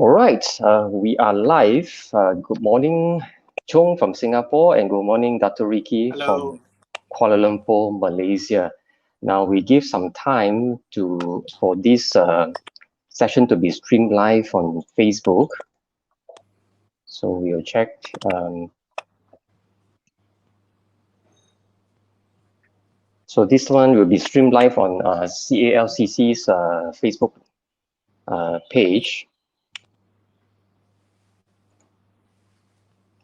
All right, we are live. Good morning, Chung from Singapore, and good morning, Dato from Kuala Lumpur, Malaysia. Now we give some time for this session to be streamed live on Facebook. So we'll check. So this one will be streamed live on CALCC's Facebook page.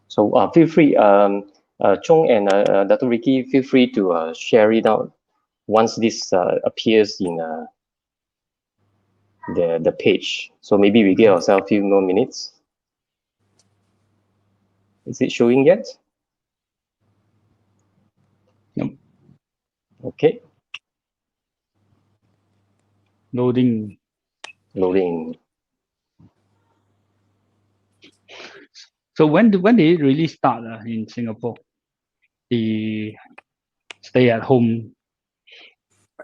So feel free, Chung and Dato feel free to share it out once this appears in the page. So maybe we give ourselves a few more minutes. Is it showing yet? No. Okay. Loading. So when did it really start in Singapore? The stay at home.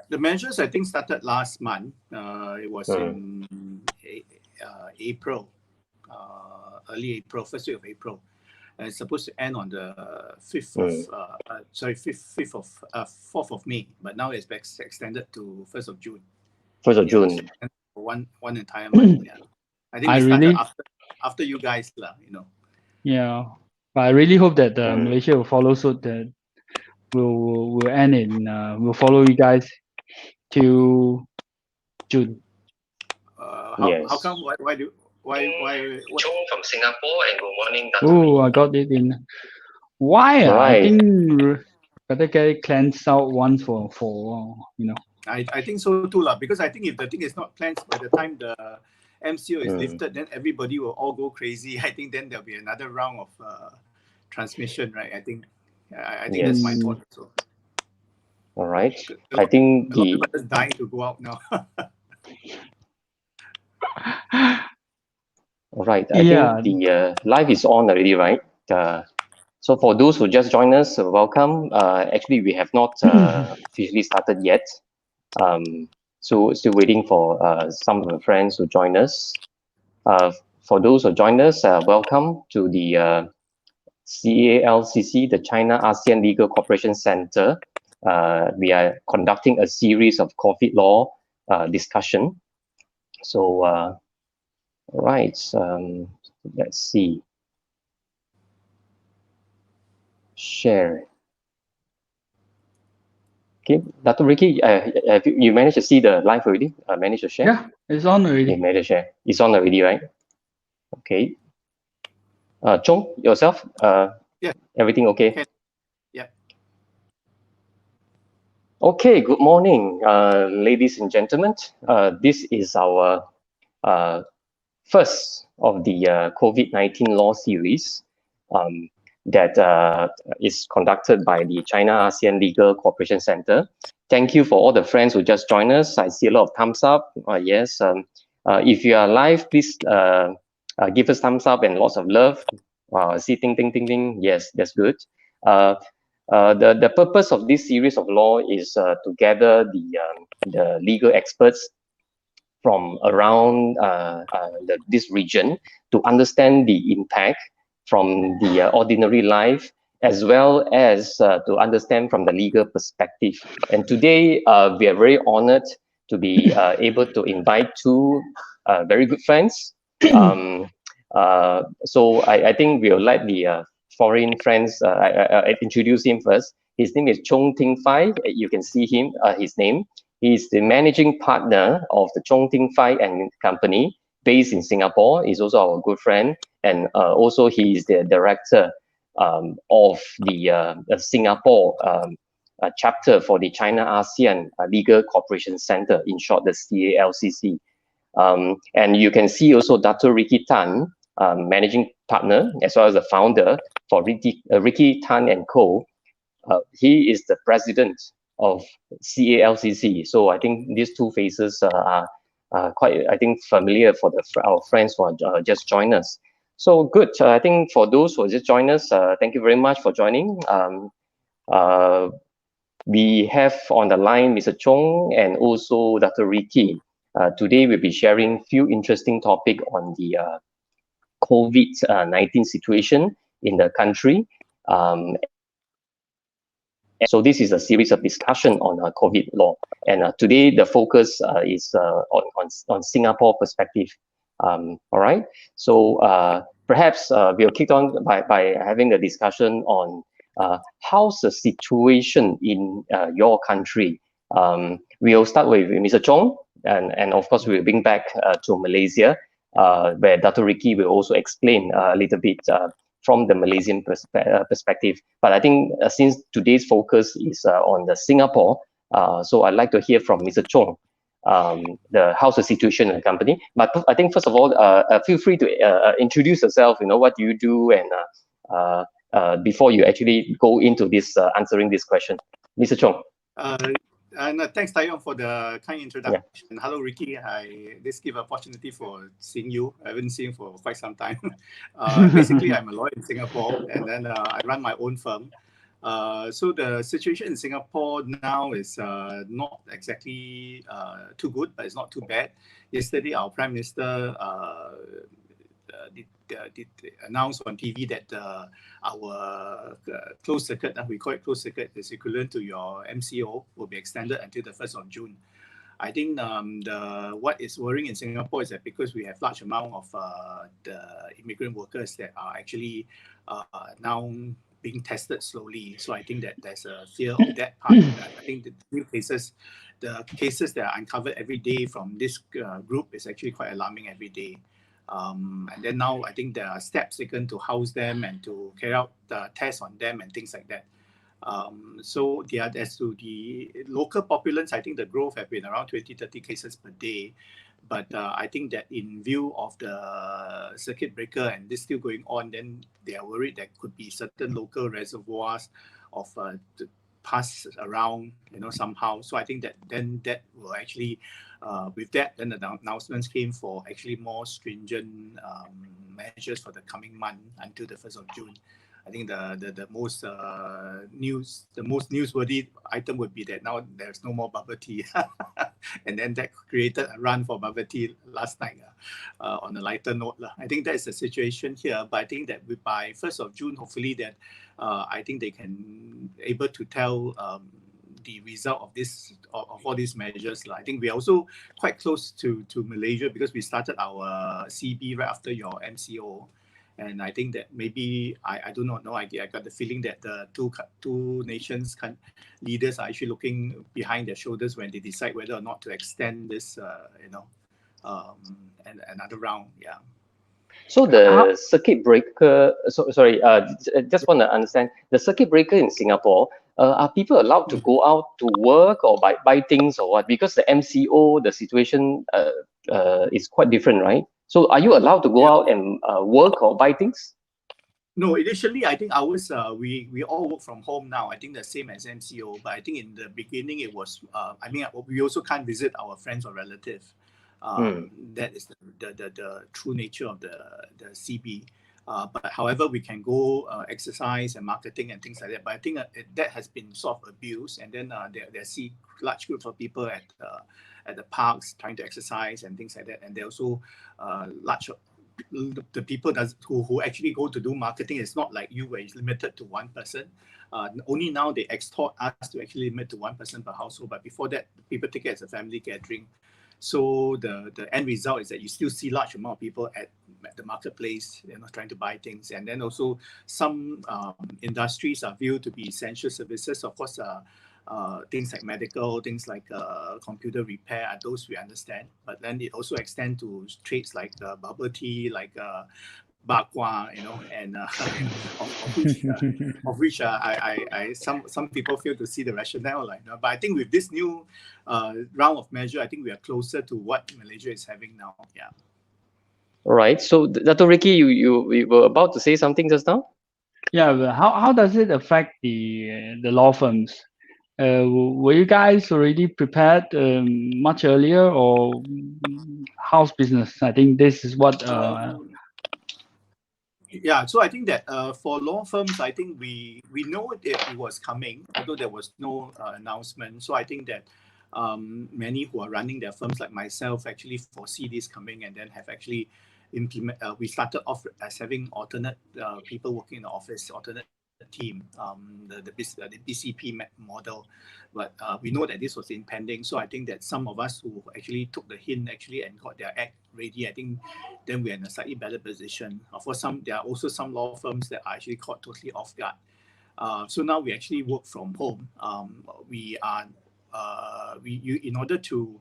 The measures I think started last month. It was in April, early April, first week of April. And it's supposed to end on the 4th of May, but now it's extended to 1st of June. 1st of June. One entire month. Yeah. I think we started after you guys, you know. Yeah, but I really hope that Malaysia will follow suit. That will end in will follow you guys till June. How come? Why? Chung from Singapore and good morning. Oh, I got it in. Why? Right. I think better get it cleansed out once for you know. I think so too, because I think if the thing is not cleansed by the time the MCO is lifted, then everybody will all go crazy. I think then there'll be another round of transmission, right? I think that's my thought. So. All right. I think people are just dying to go out now. All right. I think the live is on already, right? So for those who just joined us, welcome. Actually, we have not officially started yet. So still waiting for some of the friends to join us. For those who joined us, welcome to the CALCC, the China ASEAN Legal Cooperation Center. We are conducting a series of COVID law discussion. So, right, let's see. Share. Okay, Dato Ricky, have you managed to see the live already? Managed to share? Yeah, it's on already. You managed to share. It's on already, right? Okay. Chung, yourself? Yeah. Everything okay? Okay. Yeah. Okay, good morning, ladies and gentlemen. This is our first of the COVID-19 law series that is conducted by the China ASEAN Legal Cooperation Center. Thank you for all the friends who just joined us. I see a lot of thumbs up. Yes. If you are live, please give us thumbs up and lots of love. See ting ting ting ting. Yes, that's good. The purpose of this series of law is to gather the legal experts from around this region to understand the impact from the ordinary life, as well as to understand from the legal perspective. And today, we are very honored to be able to invite two very good friends. So I think we'll let the foreign friends, I introduce him first. His name is Chung Ting Fai. You can see him, his name. He's the managing partner of the Chung Ting Fai and Company based in Singapore. He's also our good friend. And also he is the director of the Singapore chapter for the China ASEAN Legal Cooperation Center, in short, the CALCC. And you can see also Dato Ricky Tan, managing partner, as well as the founder for Ricky Tan and Co. He is the president of CALCC. So I think these two faces are quite, I think, familiar for our friends who are just joined us. So good. I think for those who just joined us, thank you very much for joining. We have on the line Mr. Chung and also Dr. Ricky. Today we'll be sharing few interesting topic on the COVID-19 situation in the country. So this is a series of discussion on COVID law, and today the focus is on Singapore perspective. All right, so perhaps we'll kick on by having a discussion on how's the situation in your country. We'll start with Mr. Chung, and of course we'll bring back to Malaysia, where Dato Ricky will also explain a little bit from the Malaysian perspective. But I think since today's focus is on the Singapore, so I'd like to hear from Mr. Chung, how's the situation in the company. But I think first of all, feel free to introduce yourself, what do you do, and before you actually go into this answering this question. Mr. Chung. And thanks, Yong, for the kind introduction. Yeah. Hello, Ricky. This give opportunity for seeing you. I haven't seen you for quite some time. Basically, I'm a lawyer in Singapore, and then I run my own firm. So the situation in Singapore now is not exactly too good, but it's not too bad. Yesterday, our Prime Minister did announce on TV that our closed circuit, we call it closed circuit, is equivalent to your MCO, will be extended until the 1st of June. I think what is worrying in Singapore is that because we have large amount of the immigrant workers that are actually now being tested slowly. So I think that there's a fear of that part. I think the cases that are uncovered every day from this group is actually quite alarming every day. And then now I think there are steps taken to house them and to carry out the tests on them and things like that. So as to the local populace, I think the growth have been around 20-30 cases per day. But I think that in view of the circuit breaker and this still going on, then they are worried there could be certain local reservoirs of pass around, somehow. So I think that then that will actually, with that, then the announcements came for actually more stringent measures for the coming month until the 1st of June. I think the most newsworthy item would be that now there's no more bubble tea, and then that created a run for bubble tea last night. On a lighter note, I think that's the situation here. But I think that by 1st of June, hopefully that I think they can able to tell the result of this of all these measures. I think we're also quite close to Malaysia because we started our CB right after your MCO. And I think that maybe, I do not know, I got the feeling that the two nations leaders are actually looking behind their shoulders when they decide whether or not to extend this, and another round. Yeah. So the circuit breaker, sorry, just want to understand, the circuit breaker in Singapore, are people allowed to go out to work or buy things or what? Because the MCO, the situation is quite different, right? So are you allowed to go out and work or buy things? No, initially, I think ours, we all work from home now. I think the same as MCO, but I think in the beginning it was, we also can't visit our friends or relatives. That is the true nature of the CB. But however, we can go exercise and marketing and things like that. But I think that has been sort of abused. And then they see large groups of people at the parks trying to exercise and things like that. And they also the people who actually go to do marketing is not like you where it's limited to one person. Only now they extort us to actually limit to one person per household. But before that, people take it as a family gathering. So the end result is that you still see large amount of people at the marketplace, trying to buy things. And then also some industries are viewed to be essential services. Of course, things like medical, things like computer repair, those we understand. But then it also extends to trades like bubble tea, like bakwa, and of which some people fail to see the rationale. But I think with this new round of measure, I think we are closer to what Malaysia is having now. Yeah. All right. So, Dato Ricky, you were about to say something just now? Yeah. But how does it affect the law firms? Were you guys already prepared much earlier, or house business? I think this is what. Yeah, so I think that for law firms, I think we know that it was coming, although there was no announcement. So I think that many who are running their firms like myself actually foresee this coming and then have actually implement. We started off as having alternate people working in the office, alternate team, the BCP model, but we know that this was impending. So I think that some of us who actually took the hint actually and got their act ready, I think then we're in a slightly better position. For some, there are also some law firms that are actually caught totally off guard. So now we actually work from home. In order to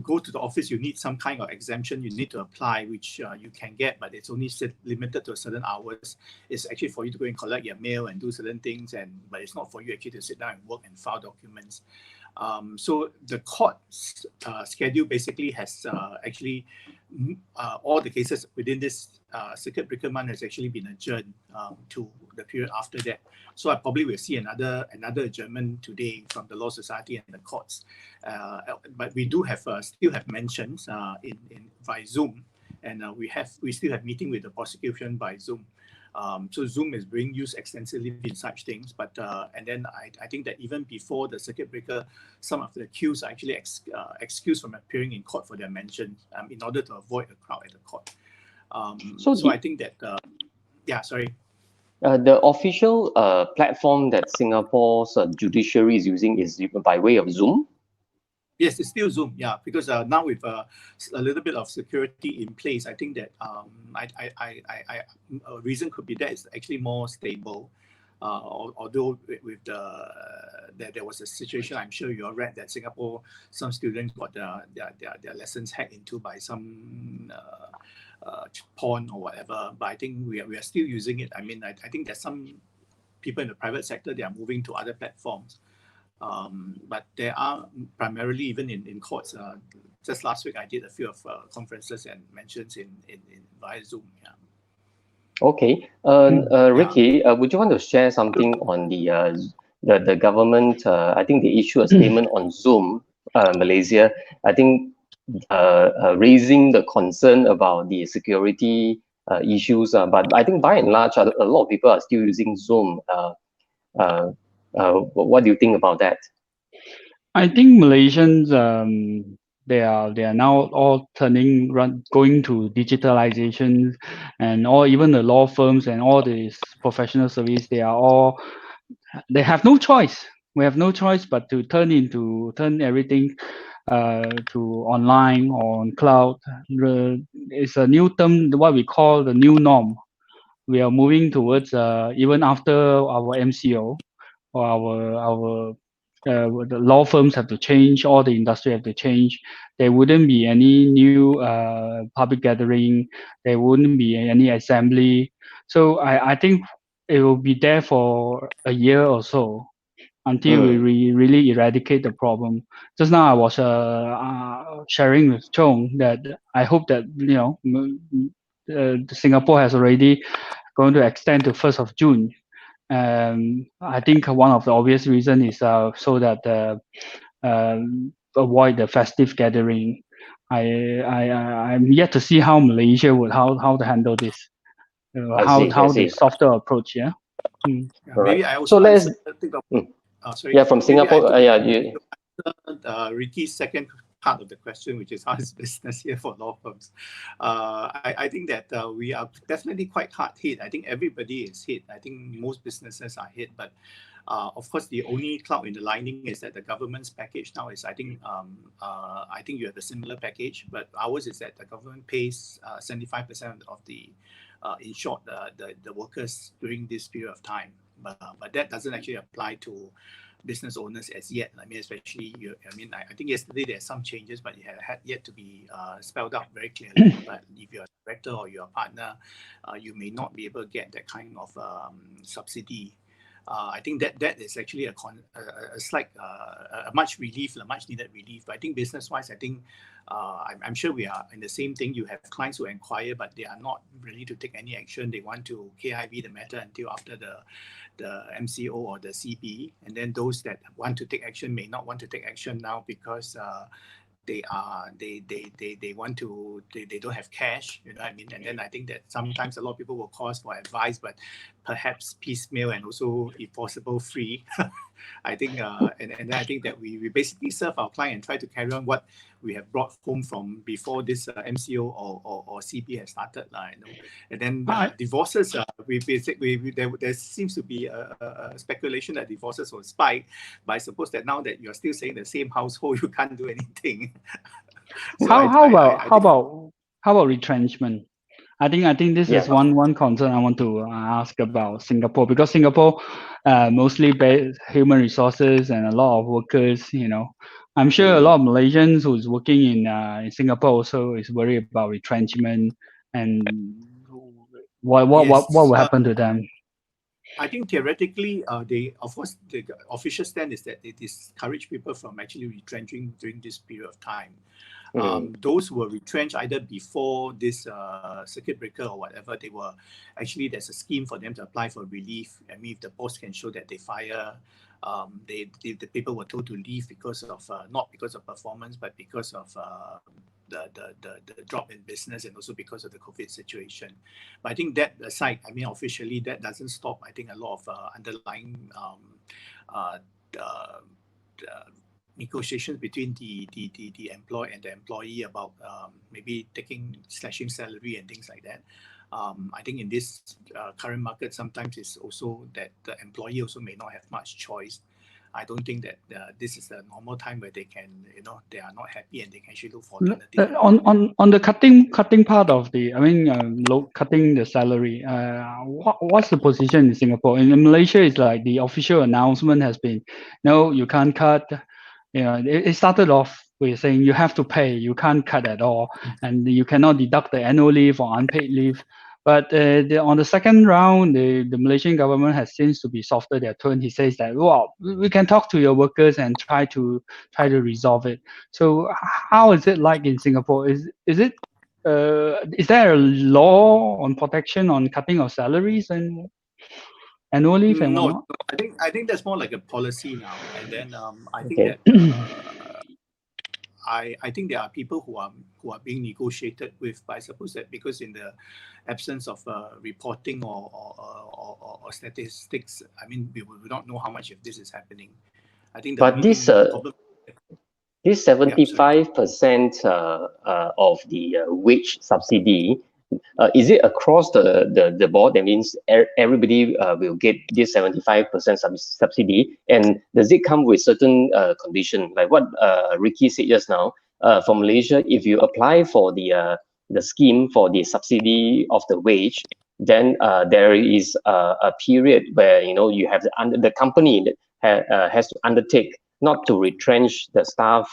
go to the office, you need some kind of exemption. You need to apply, which you can get, but it's only limited to certain hours. It's actually for you to go and collect your mail and do certain things, but it's not for you actually to sit down and work and file documents. So the court schedule basically has actually all the cases within this circuit breaker month has actually been adjourned to the period after that. So I probably will see another adjournment today from the Law Society and the courts. But we do have still have mentions in by Zoom, and we still have meeting with the prosecution by Zoom. So Zoom is being used extensively in such things, but and then I think that even before the circuit breaker, some of the accused are actually excused from appearing in court for their mentions in order to avoid a crowd at the court. So I think that sorry. The official platform that Singapore's judiciary is using is by way of Zoom? Yes, it's still Zoom, yeah, because now with a little bit of security in place, I think that a reason could be that it's actually more stable. Although with there was a situation, I'm sure you all read that Singapore, some students got their lessons hacked into by some porn or whatever, but I think we are still using it. I mean, I think there's some people in the private sector, they are moving to other platforms. But there are primarily, even in courts, just last week I did a few of conferences and mentions in via Zoom. Yeah. Okay. Ricky, would you want to share something on the government? I think they issued a statement on Zoom, Malaysia. I think raising the concern about the security issues, but I think by and large, a lot of people are still using Zoom. What do you think about that? I think Malaysians they are now all going to digitalization, and all even the law firms and all these professional service, they have no choice. We have no choice but to turn everything to online or on cloud. It's a new term, what we call the new norm. We are moving towards even after our MCO or our the law firms have to change, all the industry have to change. There wouldn't be any new public gathering. There wouldn't be any assembly. So I think it will be there for a year or so until we really eradicate the problem. Just now I was sharing with Chung that I hope that Singapore has already going to extend to 1st of June. I think one of the obvious reasons is so that avoid the festive gathering. I'm yet to see how Malaysia would how to handle this. How the softer approach, yeah. Maybe I also think of, sorry. Yeah, from Singapore. Ricky's second part of the question, which is how is business here for law firms? I think that we are definitely quite hard hit. I think everybody is hit. I think most businesses are hit, but of course, the only cloud in the lining is that the government's package now is, I think you have a similar package, but ours is that the government pays 75% of the in short, the workers during this period of time. But that doesn't actually apply to business owners as yet. I mean, especially, I think yesterday there are some changes, but it had yet to be spelled out very clearly. But if you're a director or you're a partner, you may not be able to get that kind of subsidy. I think that is actually a slight, a much needed relief. But I think business-wise, I think I'm sure we are in the same thing. You have clients who inquire, but they are not ready to take any action. They want to KIV the matter until after the MCO or the CB. And then those that want to take action may not want to take action now because they want to, they don't have cash, you know what I mean? And then I think that sometimes a lot of people will call for advice, but perhaps piecemeal and also, if possible, free. I think, and I think that we basically serve our client and try to carry on what we have brought home from before this MCO or CB has started, you know. And then divorces, there seems to be a speculation that divorces will spike, but I suppose that now that you're still saying the same household, you can't do anything. So how about retrenchment? I think this Yeah. is one concern I want to ask about Singapore, because Singapore mostly based human resources and a lot of workers, you know. I'm sure a lot of Malaysians who's working in Singapore also is worried about retrenchment and what will happen to them. I think theoretically, of course, the official stand is that it discourage people from actually retrenching during this period of time. Those who were retrenched either before this circuit breaker or whatever, they were actually, there's a scheme for them to apply for relief. I mean, if the boss can show that they fire, the people were told to leave because of not because of performance, but because of the drop in business and also because of the COVID situation. But I think that aside, I mean, officially that doesn't stop, I think, a lot of underlying negotiations between the employee and the employee about maybe slashing salary and things like that. I think in this current market, sometimes it's also that the employee also may not have much choice. I don't think that this is a normal time where they can, you know, they are not happy and they can actually look for alternative. On the cutting part of the, I mean, cutting the salary. What's the position in Singapore? In Malaysia, it's like the official announcement has been, no, you can't cut. You know, it started off with saying you have to pay, you can't cut at all, and you cannot deduct the annual leave or unpaid leave. But on the second round, the Malaysian government has seems to be softer their tone. He says that, well, we can talk to your workers and try to resolve it. So how is it like in Singapore? Is there a law on protection on cutting of salaries and annual leave and whatnot? No, I think that's more like a policy now. And then I think that I think there are people who are being negotiated with, but I suppose that because in the absence of reporting or statistics, I mean, we don't know how much of this is happening. I think this 75% of the wage subsidy, is it across the board? That means everybody will get this 75% subsidy, and does it come with certain condition, like what Ricky said just now? For Malaysia, if you apply for the scheme for the subsidy of the wage, then there is a period where, you know, you have the company that has to undertake not to retrench the staff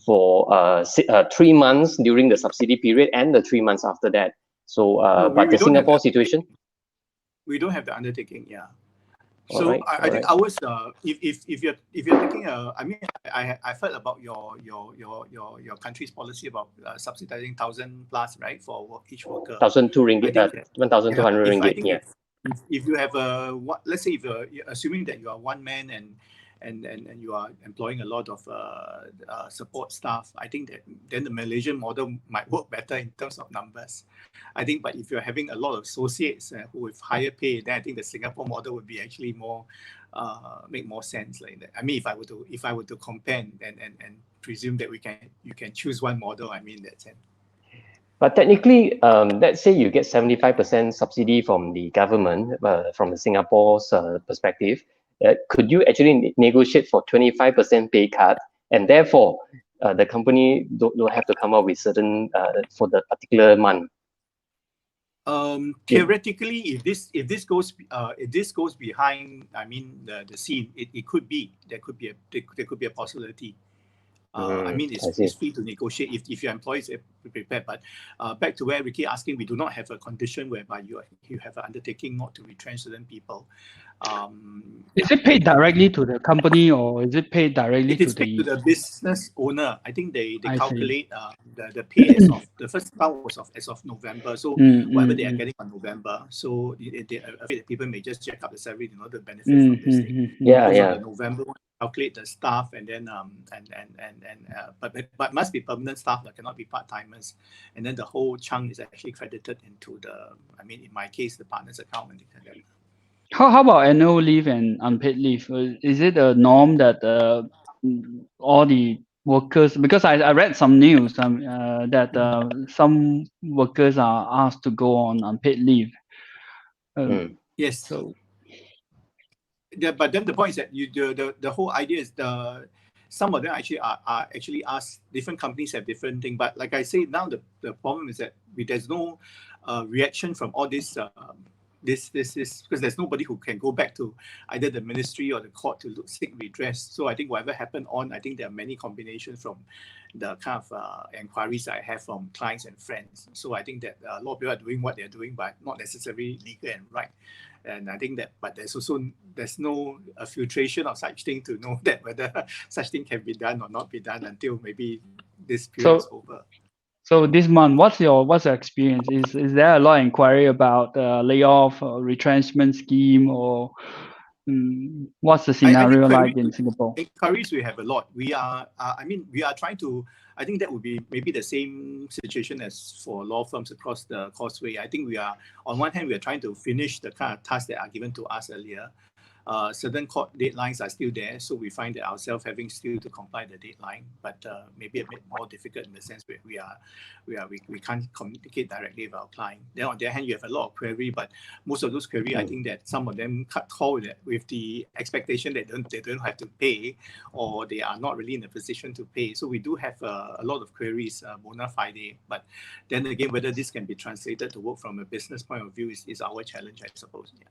for 3 months during the subsidy period and the 3 months after that. So, but the Singapore situation, we don't have the undertaking. Yeah. All So right, I think ours, if you're taking I mean, I've heard about your country's policy about subsidizing 1,000 plus, right, for each worker. 1,200 ringgit, 1,200 ringgit. Yeah. If you have let's say if you're assuming that you are one man and you are employing a lot of support staff, I think that then the Malaysian model might work better in terms of numbers. I think, but if you're having a lot of associates who with higher pay, then I think the Singapore model would be actually more make more sense like that. I mean, if I were to compare and presume that you can choose one model, I mean that's it. But technically, let's say you get 75% subsidy from the government, from the Singapore's perspective. Could you actually negotiate for 25% pay cut, and therefore the company don't have to come up with certain for the particular month? Theoretically, if this goes behind, I mean, the scene, it could be there could be a possibility. I mean, it's free to negotiate if your employees are prepared. But back to where Ricky asking, we do not have a condition whereby you have an undertaking not to retrench certain people. Is it paid directly to the company or is it paid directly to the business owner? I think they calculate the pay as of the first round was as of November. So whatever they are getting on November, so people may just check up the salary in order to benefit from this thing. Yeah. The November one calculate the staff, and then but must be permanent staff that cannot be part-timers, and then the whole chunk is actually credited into the, I mean, in my case, the partner's account and things like that. How about annual leave and unpaid leave? Is it a norm that all the workers, because I read some news that some workers are asked to go on unpaid leave. Yes. So yeah, but then the point is that the whole idea is some of them actually are actually asked. Different companies have different things, but like I say now, the problem is that there's no reaction from all this. This because there's nobody who can go back to either the ministry or the court to seek redress. So I think whatever happened I think there are many combinations from the kind of inquiries I have from clients and friends. So I think that a lot of people are doing what they're doing, but not necessarily legal and right. And I think that, but there's no filtration of such thing to know that whether such thing can be done or not be done until maybe this period is over. So this month, what's your experience? Is there a lot of inquiry about layoff or retrenchment scheme, or what's the scenario like in Singapore? Inquiries we have a lot. We are, we are trying to. I think that would be maybe the same situation as for law firms across the causeway. I think we are, on one hand, we are trying to finish the kind of tasks that are given to us earlier. Certain court deadlines are still there, so we find that ourselves having still to comply the deadline, but maybe a bit more difficult in the sense where we can't communicate directly with our client. Then on the other hand, you have a lot of query, but most of those query, I think that some of them cut call with the expectation that they don't have to pay, or they are not really in a position to pay. So we do have a lot of queries bona fide, but then again, whether this can be translated to work from a business point of view is our challenge, I suppose. Yeah.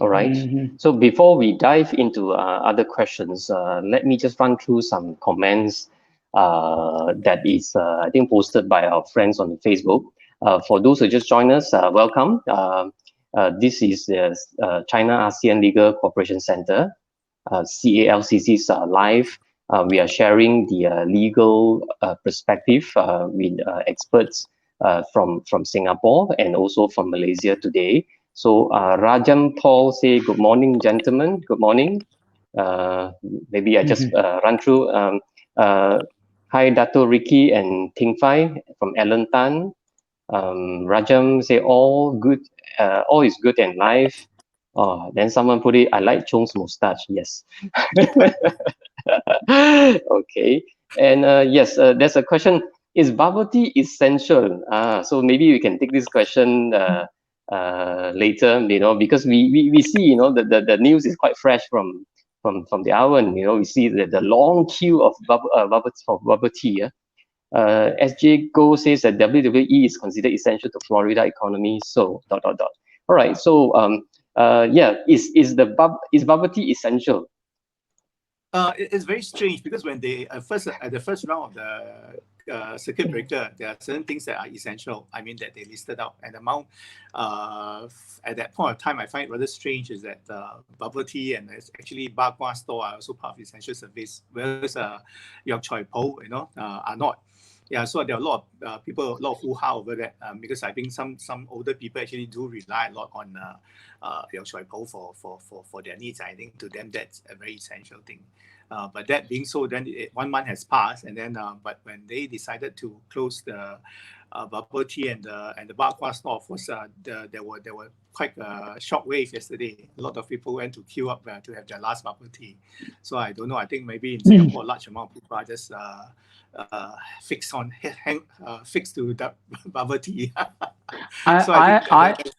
All right. So before we dive into other questions, let me just run through some comments that is, I think, posted by our friends on Facebook. For those who just joined us, welcome. This is the China ASEAN Legal Cooperation Center, CALCC's live. We are sharing the legal perspective with experts from Singapore and also from Malaysia today. So Rajam Paul say, good morning, gentlemen. Good morning. Maybe I just run through. Hi, Dato, Ricky and Ting from Alan Tan. Rajam say, all good, all is good in life. Then someone put it, I like Chung's mustache. Yes. Okay. And yes, there's a question. Is bubble tea essential? So maybe we can take this question later, because we see, the news is quite fresh from the hour, and we see the long queue of bubble tea. SJ Go says that WWE is considered essential to Florida economy. So ... All right. So yeah, is bubble tea essential? It's very strange because when they at the first round of the circuit breaker, there are certain things that are essential. I mean, that they listed out, and the amount at that point of time, I find it rather strange is that bubble tea and actually bar qua store are also part of essential service, whereas Yong Po, are not. Yeah, so there are a lot of people, a lot of hoo-ha over that because I think some older people actually do rely a lot on Yong Po for their needs. I think to them that's a very essential thing. But that being so, then 1 month has passed, and then but when they decided to close the bubble tea and the bar qua store, of course, there were quite a shock wave yesterday. A lot of people went to queue up to have their last bubble tea. So I don't know. I think maybe in Singapore, a large amount of people are just fixed to that bubble tea. I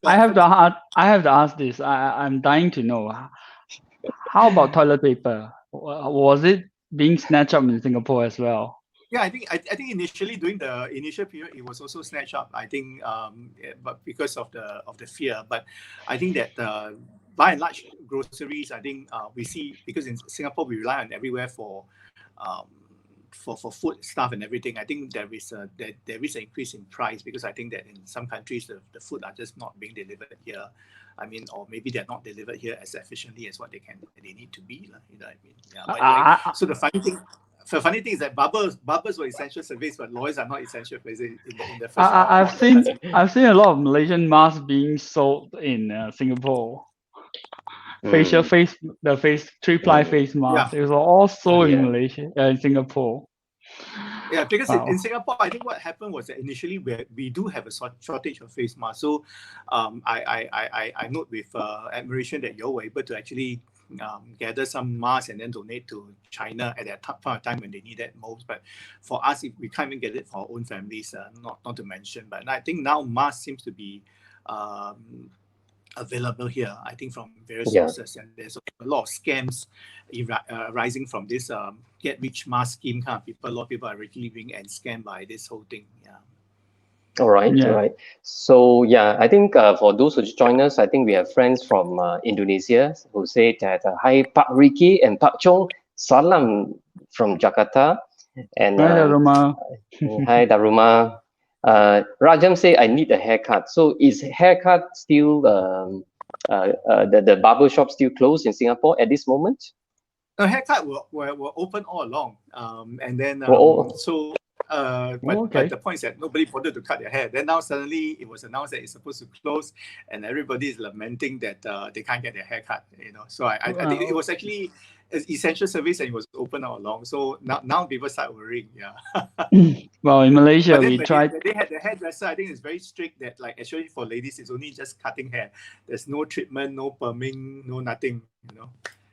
have to ask this. I'm dying to know. How about toilet paper? Was it being snatched up in Singapore as well? Yeah, I think initially during the initial period it was also snatched up. I think, but because of the fear. But I think that by and large groceries, I think we see, because in Singapore we rely on everywhere for food stuff and everything. I think there is an increase in price because I think that in some countries the food are just not being delivered here. I mean, or maybe they're not delivered here as efficiently as what they need to be. You know what I mean? Yeah. But so the funny thing is that barbers were essential service, but lawyers are not essential service in the first round. I've seen a lot of Malaysian masks being sold in Singapore. facial face, the face three-ply face mask. It was all sold in Malaysia, in Singapore. Yeah, because Wow. in Singapore, I think what happened was that initially we do have a shortage of face masks. So I note with admiration that you were able to actually gather some masks and then donate to China at that point of time when they need it most. But for us, if we can't even get it for our own families, not to mention. But I think now masks seems to be available here, I think, from various sources, and there's a lot of scams arising from this get rich mask scheme kind of people. A lot of people are really being scammed by this whole thing. All right, all right. So I think for those who join us, I think we have friends from Indonesia who say that hi Pak Ricky and Pak Chung, salam from Jakarta, and hi Daruma. Hi Daruma. Rajam say I need a haircut. So is haircut still the barber shop still closed in Singapore at this moment? The haircut were open all along, and then but the point is that nobody bothered to cut their hair. Then now suddenly it was announced that it's supposed to close, and everybody is lamenting that they can't get their hair cut. So I think it was actually an essential service and it was open all along. So now people start worrying. Well, in Malaysia we tried. They had the hairdresser. I think it's very strict that actually for ladies it's only just cutting hair. There's no treatment, no perming, no nothing.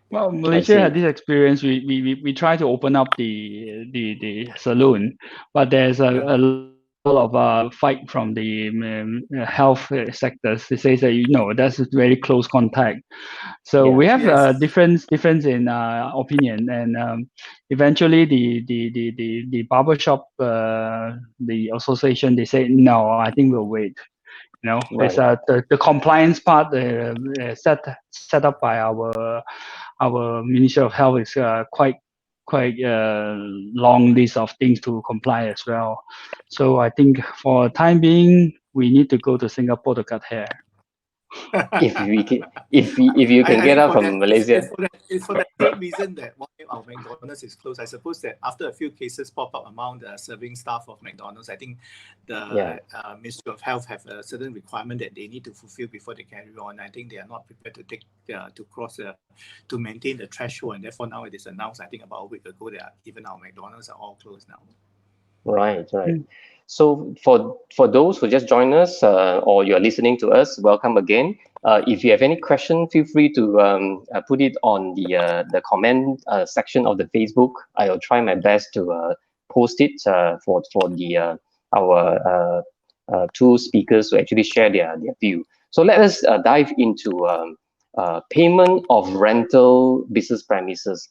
Well, Malaysia had this experience. We try to open up the saloon, but there's a lot of fight from the health sectors. They say that that's very close contact. So we have difference in opinion, and eventually the barbershop the association, they say no. I think we'll wait. It's the compliance part set up by our Ministry of Health is quite long list of things to comply as well. So I think for the time being, we need to go to Singapore to cut hair. if you can get out from Malaysia. It's for that same reason that why our McDonald's is closed. I suppose that after a few cases pop up among the serving staff of McDonald's, I think the Ministry of Health have a certain requirement that they need to fulfill before they carry on. I think they are not prepared to take to maintain the threshold, and therefore now it is announced. I think about a week ago that even our McDonald's are all closed now. Right. So for those who just joined us or you're listening to us, welcome again. If you have any question, feel free to put it on the comment section of the Facebook. I will try my best to post it for our two speakers to actually share their view. So let us dive into payment of rental business premises.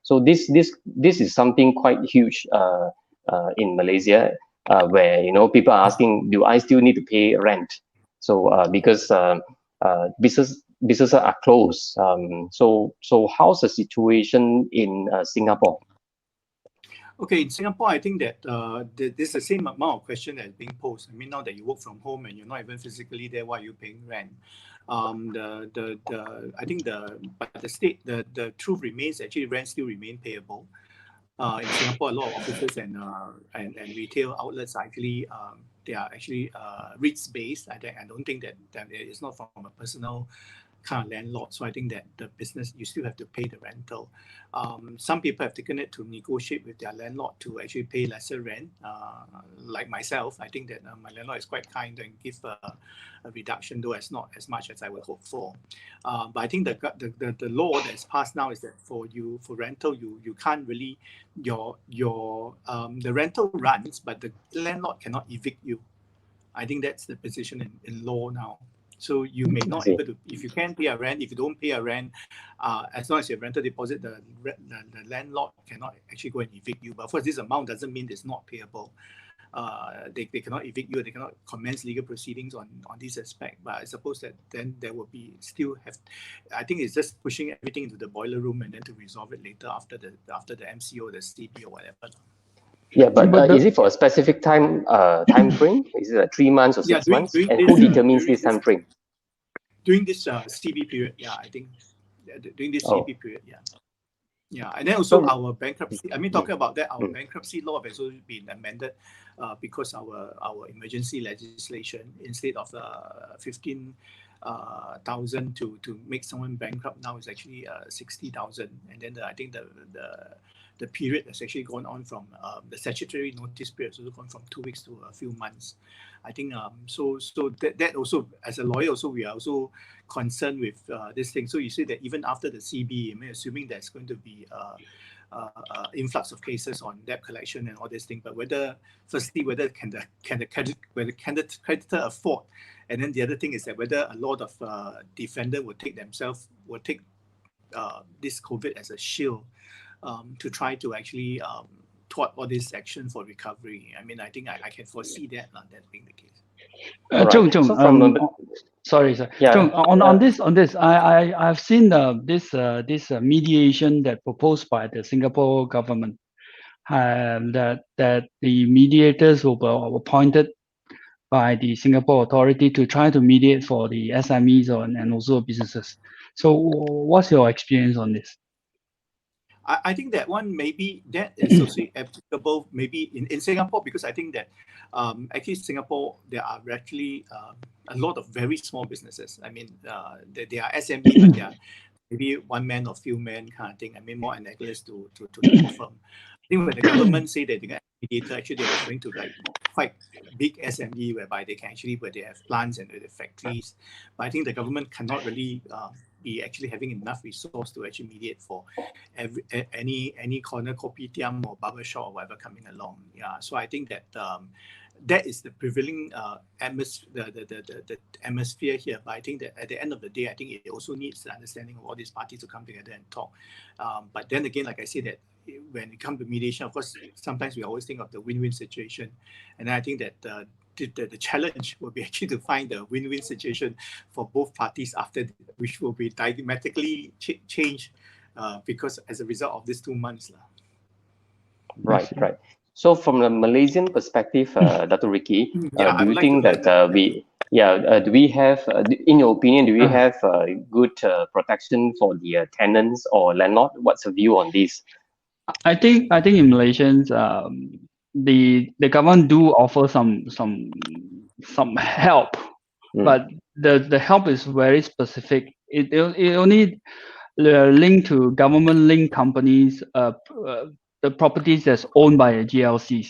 So this is something quite huge in Malaysia, where people are asking, do I still need to pay rent? So because businesses are closed. So how's the situation in Singapore? Okay, in Singapore, I think that there's the same amount of question that's being posed. I mean, now that you work from home and you're not even physically there, why are you paying rent? I think the truth remains actually rent still remain payable. In Singapore, a lot of offices and retail outlets are actually they are actually REITs based. I don't think that it's not from a personal kind of landlord. So I think that the business, you still have to pay the rental. Some people have taken it to negotiate with their landlord to actually pay lesser rent. Like myself, I think that my landlord is quite kind and give a reduction, though it's not as much as I would hope for. But I think the law that's passed now is that for rental, you can't really the rental runs, but the landlord cannot evict you. I think that's the position in law now. So you may not able to, if you can pay a rent, if you don't pay a rent, as long as you have rental deposit, the landlord cannot actually go and evict you. But of course, this amount doesn't mean it's not payable. They cannot evict you, they cannot commence legal proceedings on this aspect. But I suppose that then there will be I think it's just pushing everything into the boiler room and then to resolve it later after the MCO, the CP or whatever. Yeah, but is it for a specific time frame? Is it 3 months or 6 months? And who determines this time frame? During this CB period, I think during this CB period, and then also our bankruptcy. I mean, talking about that, our bankruptcy law has also been amended because our emergency legislation, instead of 15 thousand to make someone bankrupt now is actually 60,000, and then I think the period has actually gone on from the statutory notice period has also gone from 2 weeks to a few months. I think so that also, as a lawyer also, we are also concerned with this thing. So you see that even after the CB, I mean, assuming there's going to be influx of cases on debt collection and all this thing, but whether the creditor afford, and then the other thing is that whether a lot of defendant will take this COVID as a shield to try to actually thwart all this action for recovery. I mean, I think I can foresee that being the case. Chung, So from sorry, sir. Yeah, Chung, on this, I've seen this mediation that proposed by the Singapore government, that the mediators will be appointed by the Singapore authority to try to mediate for the SMEs and also businesses. So, what's your experience on this? I think that one maybe that is also applicable maybe in Singapore, because I think that actually Singapore, there are actually a lot of very small businesses. I mean, they are SME, but they are maybe one man or few men kind of thing. I mean, more analogous to the law firm. I think when the government say that they're going to mediator, actually they're referring to like quite big SME whereby they can actually, where they have plants and factories. But I think the government cannot really be actually having enough resource to actually mediate for any corner kopitiam or barber shop or whatever coming along. Yeah, so I think that that is the prevailing the atmosphere here. But I think that at the end of the day, I think it also needs the understanding of all these parties to come together and talk. But then again, like I said, that when it comes to mediation, of course, sometimes we always think of the win-win situation, and I think that the challenge will be actually to find the win-win situation for both parties after, which will be diametrically changed because as a result of these 2 months. Right. So from the Malaysian perspective, Dato Ricky, do you think that do we have, in your opinion, do we have good protection for the tenants or landlord? What's your view on this? I think in Malaysians, the government do offer some help, but the help is very specific. It only linked to government linked companies, the properties that's owned by the GLCs.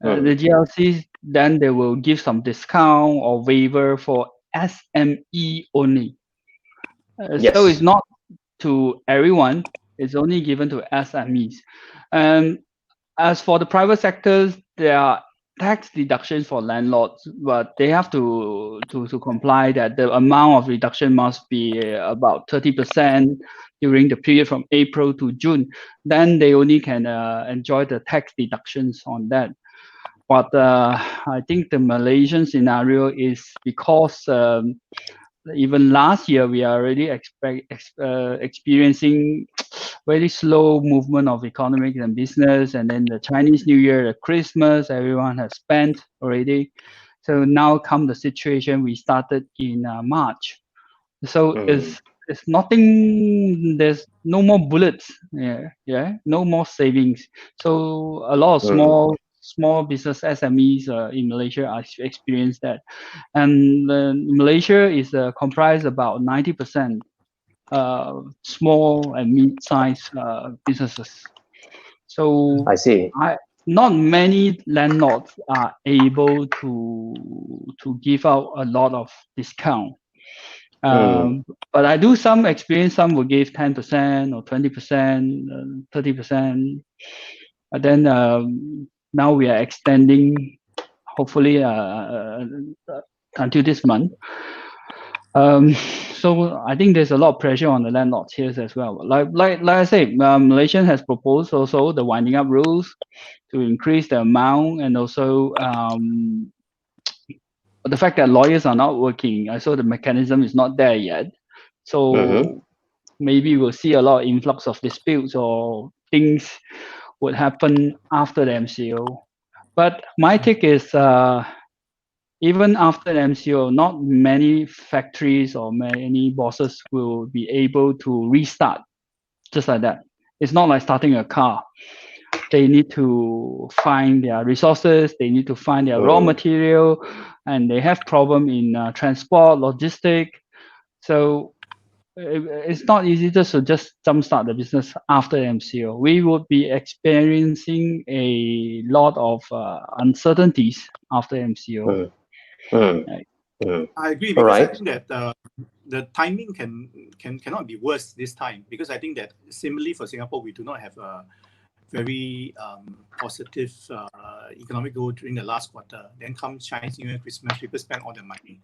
The GLCs, then they will give some discount or waiver for SME only. Yes. So it's not to everyone. It's only given to SMEs. And as for the private sectors, there are tax deductions for landlords, but they have to comply that the amount of reduction must be about 30% during the period from April to June. Then they only can enjoy the tax deductions on that. But I think the Malaysian scenario is because even last year we are already experiencing very slow movement of economic and business, and then the Chinese New Year, the Christmas, everyone has spent already. So now come the situation we started in March. So it's nothing. There's no more bullets. No more savings. So a lot of small business SMEs in Malaysia are experience that, and Malaysia is comprised about 90% small and mid-sized businesses. So I see. Not many landlords are able to give out a lot of discount. But I do experience some will give 10% or 20%, 30%. But then now we are extending, hopefully until this month. So I think there's a lot of pressure on the landlords here as well. Like I say, Malaysia has proposed also the winding up rules to increase the amount, and also the fact that lawyers are not working. I saw the mechanism is not there yet. So maybe we'll see a lot of influx of disputes or things would happen after the MCO. But my take is even after the MCO, not many factories or many bosses will be able to restart just like that. It's not like starting a car. They need to find their resources, they need to find their raw material, and they have problem in transport, logistic. So it's not easy just to jumpstart the business after MCO. We would be experiencing a lot of uncertainties after MCO. Right. I agree, All because I right. think that the timing cannot be worse this time, because I think that similarly for Singapore, we do not have a very positive economic growth during the last quarter. Then comes Chinese New Year, Christmas, people spend all the money.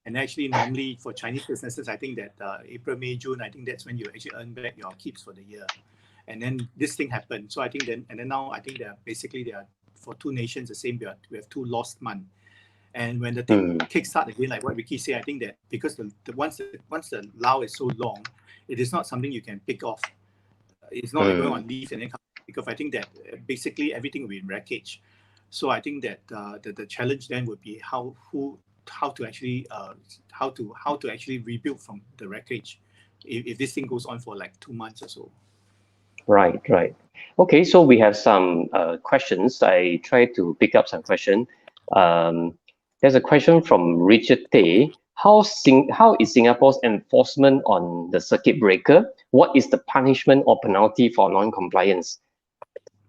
And actually, normally for Chinese businesses, I think that April, May, June, I think that's when you actually earn back your keeps for the year. And then this thing happened. So I think then now I think they are for two nations the same. We have two lost months. And when the thing kickstart again, like what Ricky said, I think that because once the Lao is so long, it is not something you can pick off. It's not like going on leave and then come pick off. I think that basically everything will be in wreckage. So I think that the challenge then would be how to actually rebuild from the wreckage if this thing goes on for like 2 months or so. Right. Okay, so we have some questions. I try to pick up some questions. There's a question from Richard Tay. How is Singapore's enforcement on the circuit breaker? What is the punishment or penalty for non-compliance?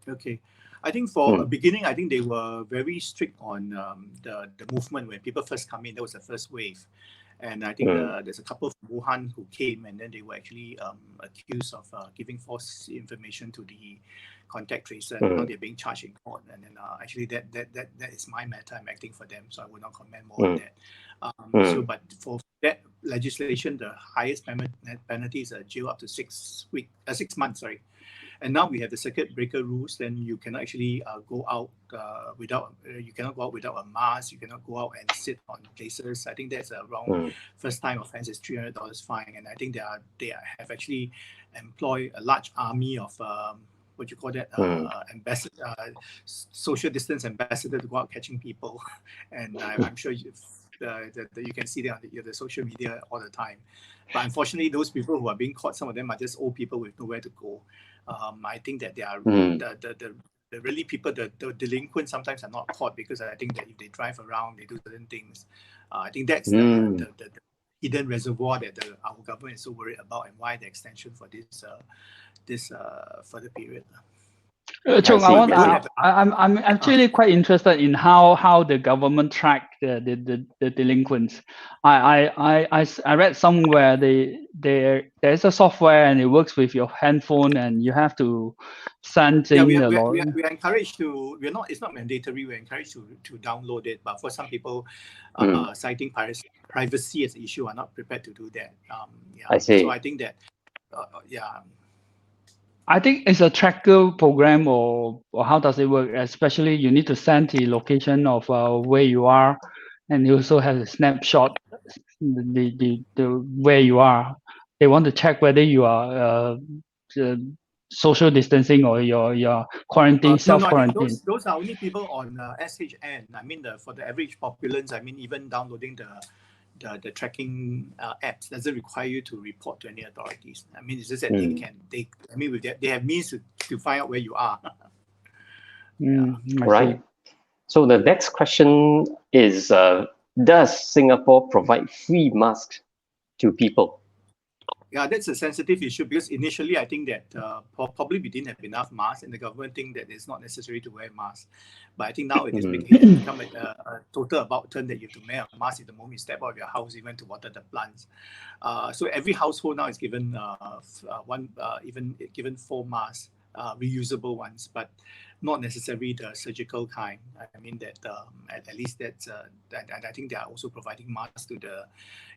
Okay. I think for a beginning, I think they were very strict on the movement when people first come in. That was the first wave. And I think there's a couple from Wuhan who came, and then they were actually accused of giving false information to the contact tracer. Now they're being charged in court. And then actually that is my matter. I'm acting for them, so I will not comment more on that. So, but for that legislation, the highest penalty is a jail up to 6 months. Sorry. And now we have the circuit breaker rules. Then you cannot actually go out without a mask. You cannot go out and sit on places. I think that's a wrong first time offense is $300 fine. And I think they have actually employed a large army of what you call that ambassador, social distance ambassador to go out catching people. And I'm sure you can see them on the social media all the time. But unfortunately, those people who are being caught, some of them are just old people with nowhere to go. I think that they are the really people, the delinquents sometimes are not caught because I think that if they drive around, they do certain things. I think that's the hidden reservoir that our government is so worried about, and why the extension for this further period. Chung, I'm actually quite interested in how the government track the delinquents. I read somewhere there's a software and it works with your handphone and you have to send in the law. We're encouraged to. It's not mandatory. We're encouraged to download it, but for some people, citing privacy as an issue, are not prepared to do that. I see. So I think that, I think it's a tracker program, or how does it work? Especially you need to send the location of where you are, and you also have a snapshot the where you are. They want to check whether you are social distancing or your quarantine, self-quarantine. Those are only people on SHN. I mean, for the average populace, I mean, even downloading the tracking apps doesn't require you to report to any authorities. I mean, it's just that they have means to find out where you are. Right. So the next question is, does Singapore provide free masks to people? Yeah, that's a sensitive issue, because initially I think that probably we didn't have enough masks, and the government think that it's not necessary to wear masks. But I think now it has become a total about turn that you have to wear a mask the moment you step out of your house, even to water the plants. So every household now is given given 4 masks, reusable ones, but not necessarily the surgical kind. I mean that at least that's and I think they are also providing masks to the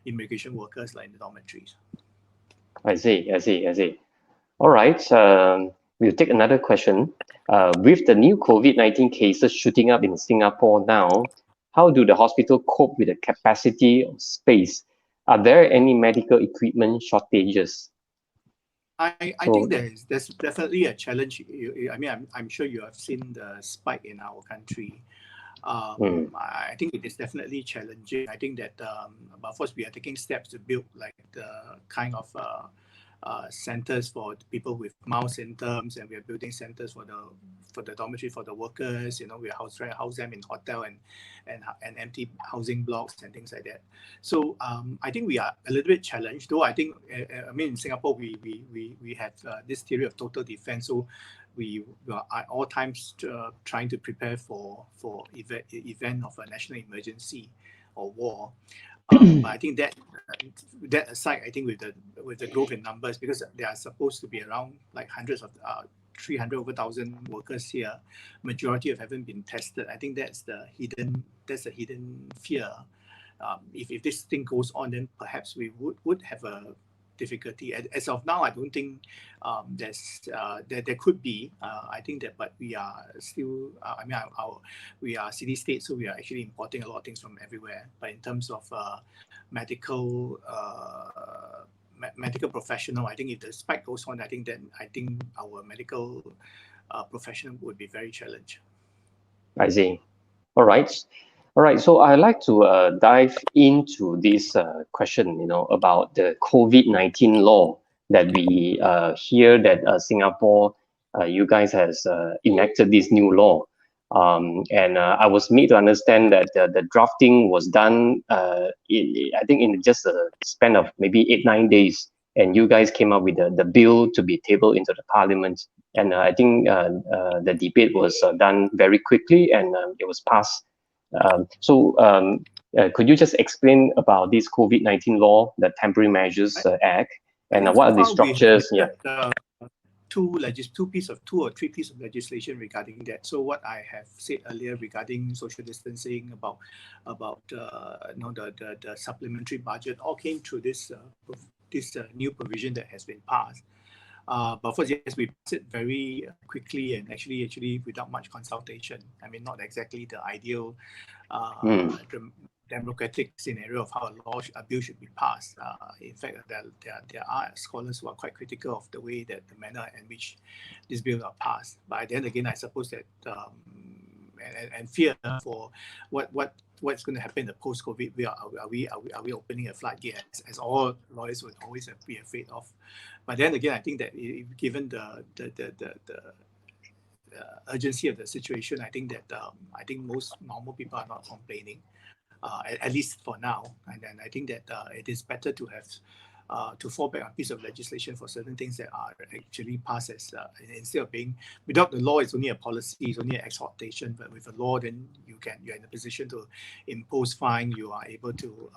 immigration workers like in the dormitories. I see. All right. We'll take another question. With the new COVID-19 cases shooting up in Singapore now, how do the hospital cope with the capacity of space? Are there any medical equipment shortages? I think there's definitely a challenge. I mean, I'm sure you have seen the spike in our country. I think it is definitely challenging. I think that, but first we are taking steps to build like the kind of centers for people with mild symptoms, and we are building centers for the dormitory for the workers. You know, we house them in hotel and empty housing blocks and things like that. So I think we are a little bit challenged, though. I think I mean, in Singapore we have this theory of total defense. So we are at all times trying to prepare for event of a national emergency or war. But I think that aside, I think with the growth in numbers, because there are supposed to be around like hundreds of 300 over 1,000 workers here, majority of haven't been tested. I think that's the hidden fear. If this thing goes on, then perhaps we would have a difficulty. As of now, I don't think there could be. I think that, but we are still. I mean, we are city state, so we are actually importing a lot of things from everywhere. But in terms of medical professional, I think if the spike goes on, I think our medical professional would be very challenged. I see. All right. So I'd like to dive into this question, you know, about the COVID-19 law that we hear that Singapore, you guys has enacted this new law. And I was made to understand that the drafting was done, I think, in just a span of maybe 8-9 days. And you guys came up with the bill to be tabled into the parliament. And I think the debate was done very quickly, and it was passed. Could you just explain about this COVID-19 law, the Temporary Measures Act, and what are the structures? Yeah. Two or three pieces of legislation regarding that. So what I have said earlier regarding social distancing, about the supplementary budget, all came through this new provision that has been passed. But first, yes, we passed it very quickly and actually without much consultation. I mean, not exactly the ideal democratic scenario of how a bill should be passed. In fact, there are scholars who are quite critical of the manner in which these bills are passed. But then again, I suppose that and fear for what's going to happen in the post-COVID. Are we opening a floodgate, as all lawyers would always be afraid of? But then again, I think that given the urgency of the situation, I think that most normal people are not complaining, at least for now. And then I think that it is better to have to fall back on a piece of legislation for certain things that are actually passed as instead of being without the law, it's only a policy, it's only an exhortation. But with a law, then you're in a position to impose fine. You are able to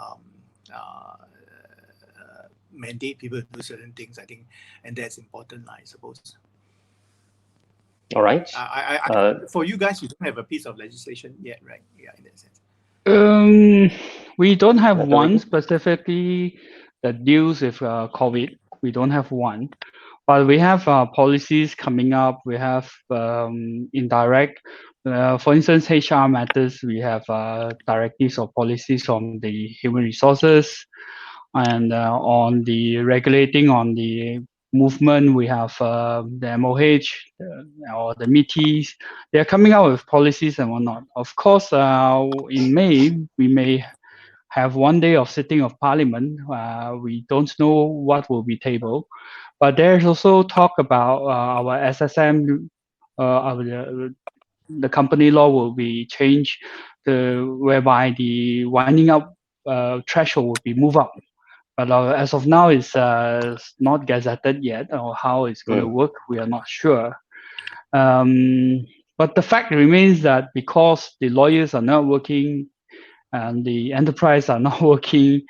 mandate people to do certain things. I think, and that's important, I suppose. All right. For you guys, you don't have a piece of legislation yet, right? Yeah, in that sense. We don't have one specifically that deals with COVID. We don't have one, but we have policies coming up. We have indirect, for instance, HR matters. We have directives or policies on the human resources, and on the regulating on the movement, we have the MOH or the MITIs. They're coming out with policies and whatnot. Of course, in May, we may have one day of sitting of parliament. We don't know what will be tabled, but there's also talk about our SSM, the company law will be changed, whereby the winding up threshold will be moved up. But as of now, it's not gazetted yet, or how it's going to work, we are not sure. But the fact remains that because the lawyers are not working and the enterprise are not working,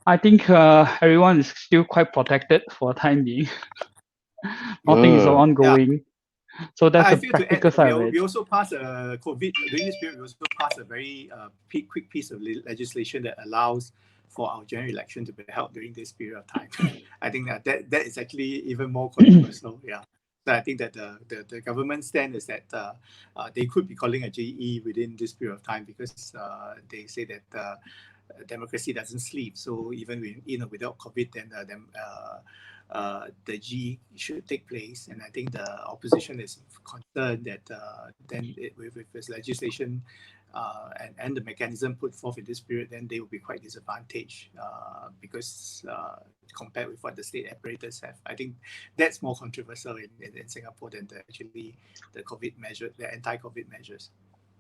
I think everyone is still quite protected for the time being. Nothing is ongoing. Yeah. So that's the practical side of it. We also passed COVID, during this period, we also passed a very quick piece of legislation that allows for our general election to be held during this period of time. I think that is actually even more controversial. Yeah. So I think that the government stand is that they could be calling a JE within this period of time, because they say that democracy doesn't sleep. So even without COVID, then the G should take place. And I think the opposition is concerned that with this legislation and the mechanism put forth in this period, then they will be quite disadvantaged because compared with what the state operators have. I think that's more controversial in Singapore than the COVID measure, the anti-COVID measures.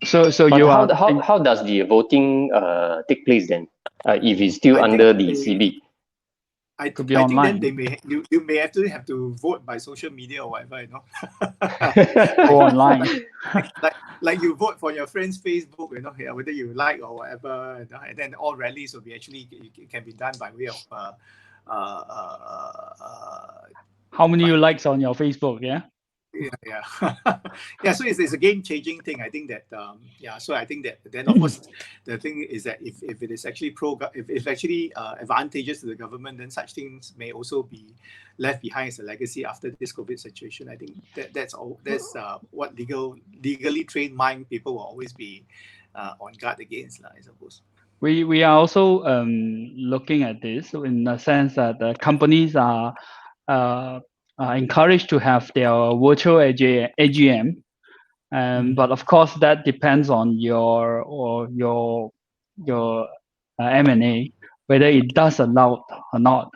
So But you how does the voting take place then? If it's still under the CB? I Could be think online. then you may have to vote by social media or whatever, you know. Go online. like you vote for your friend's Facebook, you know, whether you like or whatever, you know, and then all rallies will be actually, it can be done by way of How many likes on your Facebook? Yeah. Yeah. So it's a game-changing thing. I think that So I think that then, of course, the thing is that if it is actually if actually advantageous to the government, then such things may also be left behind as a legacy after this COVID situation. I think that's what legally trained mind people will always be on guard against, I suppose. We are also looking at this in the sense that the companies are encouraged to have their virtual AGM, but of course that depends on your M&A whether it does allow or not.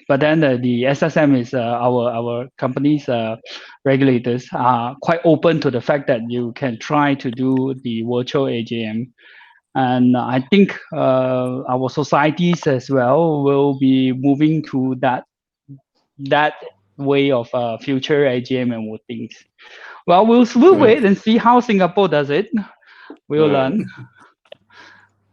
But then the SSM is our company's regulators are quite open to the fact that you can try to do the virtual AGM. And I think our societies as well will be moving to that way of future AGM and votings. Well, we'll wait and see how Singapore does it. We'll learn.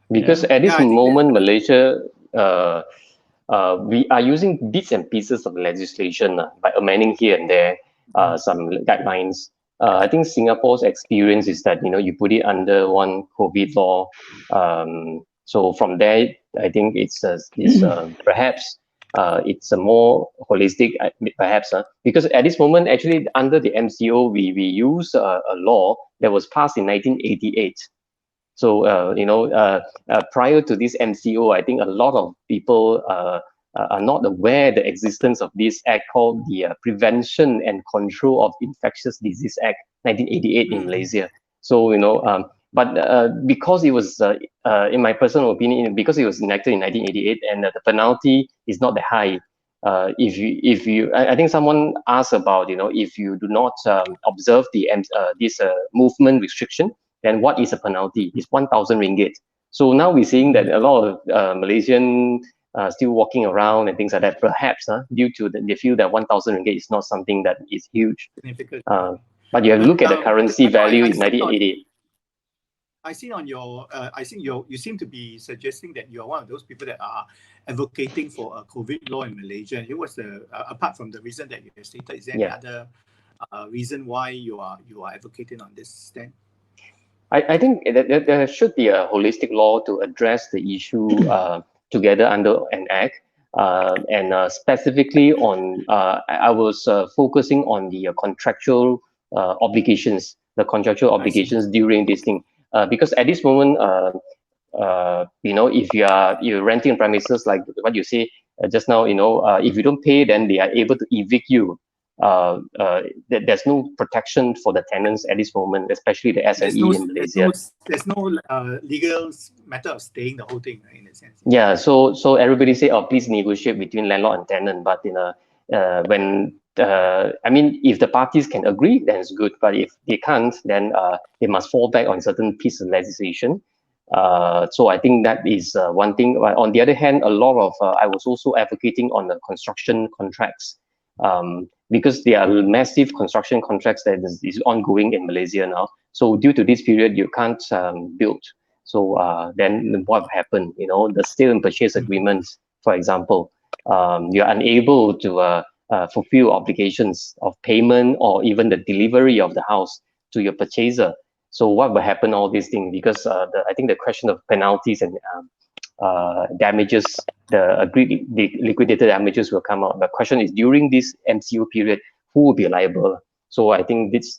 Because at this moment, Malaysia, we are using bits and pieces of legislation by amending here and there some guidelines. I think Singapore's experience is that you put it under one COVID law. So from there, I think it's perhaps it's a more holistic, perhaps, because at this moment, actually under the MCO, we use a law that was passed in 1988. So prior to this MCO, I think a lot of people are not aware the existence of this act called the Prevention and Control of Infectious Disease Act 1988 in Malaysia. So but because it was, in my personal opinion, because it was enacted in 1988 and the penalty is not that high. If you, I think someone asked about if you do not observe the this movement restriction, then what is a penalty? It's 1,000 ringgit. So now we're seeing that a lot of Malaysian still walking around and things like that. Perhaps due to they feel that 1,000 ringgit is not something that is huge. But you have to look at the currency value in 1988. I see on your, I think you seem to be suggesting that you are one of those people that are advocating for a COVID law in Malaysia. It was apart from the reason that you have stated, is there any other reason why you are advocating on this stand? I think that there should be a holistic law to address the issue together under an act. And specifically on, I was focusing on the contractual obligations, during this thing. Because at this moment, if you're renting premises, like what you say just now, if you don't pay, then they are able to evict you. There's no protection for the tenants at this moment, especially the SME in Malaysia. There's no legal matter of staying the whole thing, right, in a sense. Yeah, so everybody say, oh, please negotiate between landlord and tenant. But when I mean, if the parties can agree, then it's good. But if they can't, then they must fall back on certain pieces of legislation. So I think that is one thing. On the other hand, a lot of I was also advocating on the construction contracts. Because there are massive construction contracts that is ongoing in Malaysia now. So due to this period, you can't build. So then what happened? The sale and purchase agreements, for example, you're unable to fulfill obligations of payment or even the delivery of the house to your purchaser. So what will happen? All these things, because I think the question of penalties and damages, the agreed liquidated damages will come out. The question is, during this MCO period, who will be liable? So I think this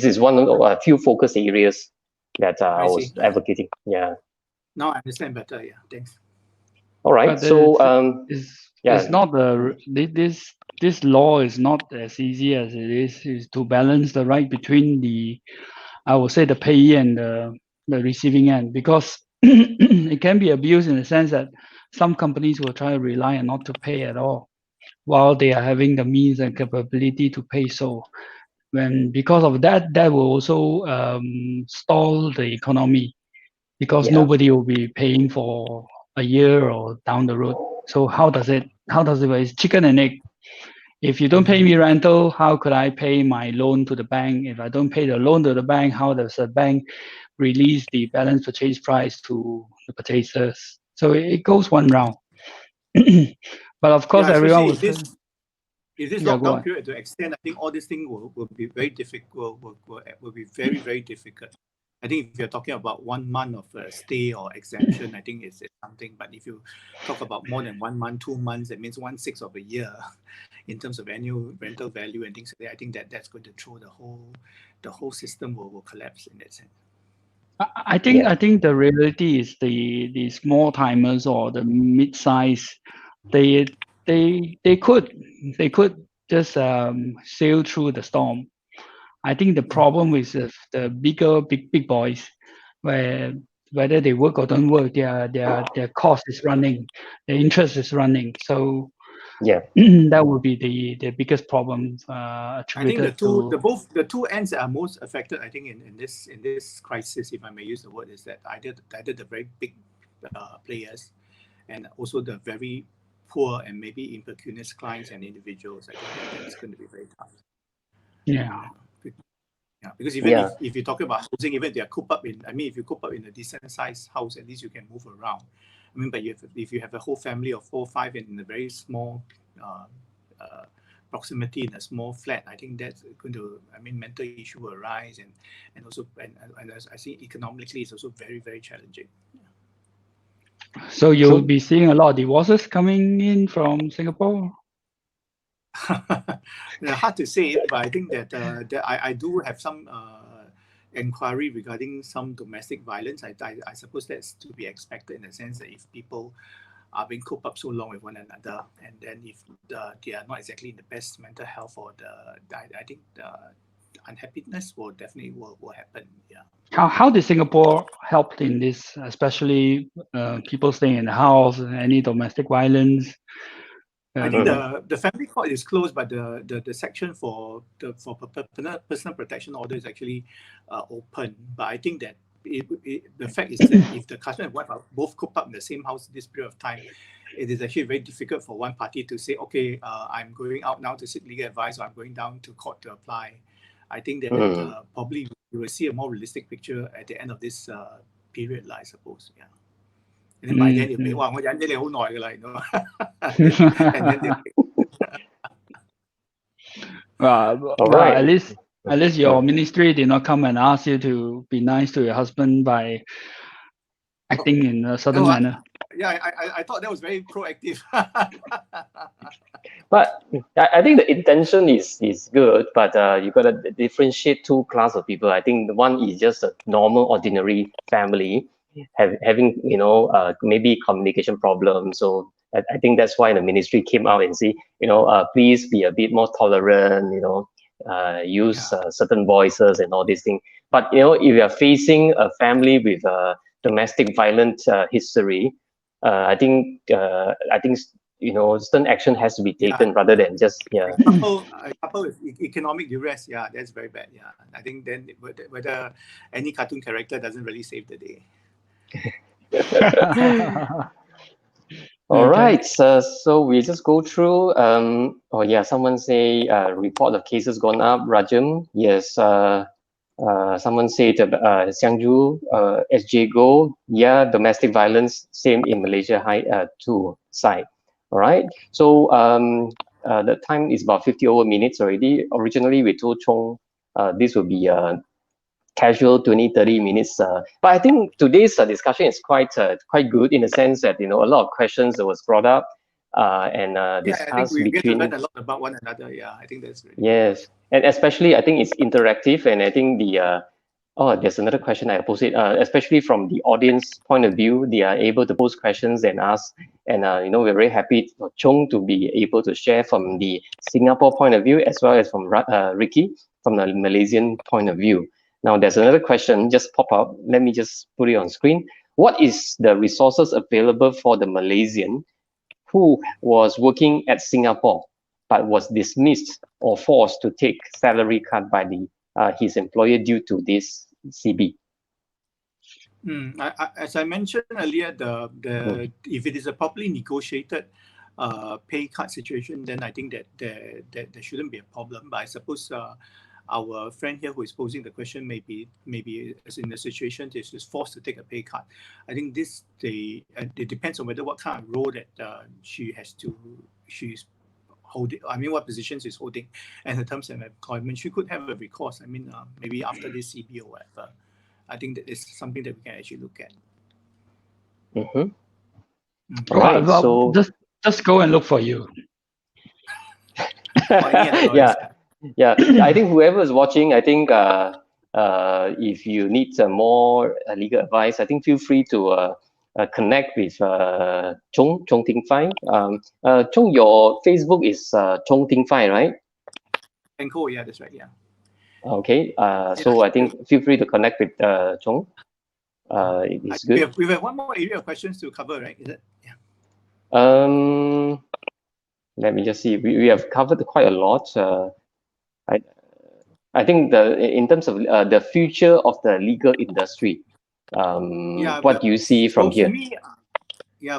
is one of a few focus areas that I was advocating. Yeah. Now I understand better. Yeah, thanks. All right. So it's not this law is not as easy as it is to balance the right between the I would say the payee and the receiving end, because it can be abused in the sense that some companies will try to rely on not to pay at all, while they are having the means and capability to pay. So because of that, that will also stall the economy, because Yeah. nobody will be paying for a year or down the road. So how does it work? It's chicken and egg. If you don't pay me rental, how could I pay my loan to the bank? If I don't pay the loan to the bank, how does the bank release the balance purchase price to the purchasers? So it goes one round. But of course, Yeah, everyone especially will say, if this yeah, go lockdown on. period to extend, I think all these things will be very difficult. Will be very, very difficult. I think if you're talking about 1 month of stay or exemption, I think it's something. But if you talk about more than 1 month, 2 months, that means 1/6 of a year in terms of annual rental value and things like that. I think that's going to throw the whole system will collapse in that sense. I think the reality is the small timers or the mid size, they could just sail through the storm. I think the problem is the big boys, where whether they work or don't work, their cost is running, their interest is running. So Yeah. that would be the biggest problem I think attributed to. the two ends that are most affected, I think, in this crisis, if I may use the word, is that either the very big players and also the very poor and maybe impecunious clients and individuals. I think that's going to be very tough. Yeah. Yeah, because even if you talk about housing, even if they are cooped up in, I mean, if you coop up in a decent sized house, at least you can move around. I mean, but if you have a whole family of 4 or 5 in a very small proximity in a small flat, I think that's going to, I mean, mental issue will arise, and also and as I see economically, it's also very, very challenging. So you'll be seeing a lot of divorces coming in from Singapore? Hard to say, but I think that I do have some inquiry regarding some domestic violence. I suppose that's to be expected, in the sense that if people are being cooped up so long with one another, and then if they are not exactly in the best mental health, or I think the unhappiness will definitely will happen. Yeah. How did Singapore help in this, especially people staying in the house, any domestic violence? I think the family court is closed, but the section for personal protection order is actually open. But I think that the fact is that if the husband and wife are both cooped up in the same house this period of time, it is actually very difficult for one party to say, okay, I'm going out now to seek legal advice, or I'm going down to court to apply. I think that probably we will see a more realistic picture at the end of this period, I suppose. Yeah. And then by then you'll be, wow,我忍咗你好耐㗎啦, you know. And then All right. At least your ministry did not come and ask you to be nice to your husband by acting in a certain manner. Yeah, I thought that was very proactive. But I think the intention is good, but you got to differentiate two class of people. I think the one is just a normal, ordinary family, having maybe communication problems. So I think that's why the ministry came out and say, please be a bit more tolerant. Use certain voices and all these things. But if you are facing a family with a domestic violent history, I think certain action has to be taken rather than just couple with economic duress. Yeah, that's very bad. Yeah, I think then whether any cartoon character doesn't really save the day. All right, so we just go through. Someone say report of cases gone up. Rajam, yes. Someone said Xiangju, SJ Go, domestic violence, same in Malaysia, high too, side. All right, so the time is about 50 over minutes already. Originally, we told Chung this will be casual 20-30 minutes, but I think today's discussion is quite good, in the sense that a lot of questions that was brought up and discussed I think we get to between. learn a lot about one another. Yeah, I think that's really Yes, and especially I think it's interactive, and I think there's another question I posed, especially from the audience point of view, they are able to pose questions and ask, and we're very happy for Chung to be able to share from the Singapore point of view, as well as from Ricky from the Malaysian point of view. Now, there's another question just pop up. Let me just put it on screen. What is the resources available for the Malaysian who was working at Singapore but was dismissed or forced to take salary cut by his employer due to this CB? As I mentioned earlier, if it is a properly negotiated pay cut situation, then I think that there shouldn't be a problem. But I suppose our friend here who is posing the question maybe is in a situation that she's forced to take a pay cut. I think it depends on what kind of role that she's holding. I mean, what position she's holding, and her terms of employment. She could have a recourse. I mean, maybe after this CB or whatever. I think that is something that we can actually look at. Right. So just go and look for you. Yeah. I think whoever is watching, I think if you need some more legal advice, I think feel free to connect with Chung Ting Fai. Chung, your Facebook is Chung Ting Fai, right? And cool, yeah, that's right, yeah. Okay, so I think feel free to connect with Chung. It's good. We have one more area of questions to cover, right? Is it? Yeah. Let me just see. We have covered quite a lot. I think in terms of the future of the legal industry, what do you see from here?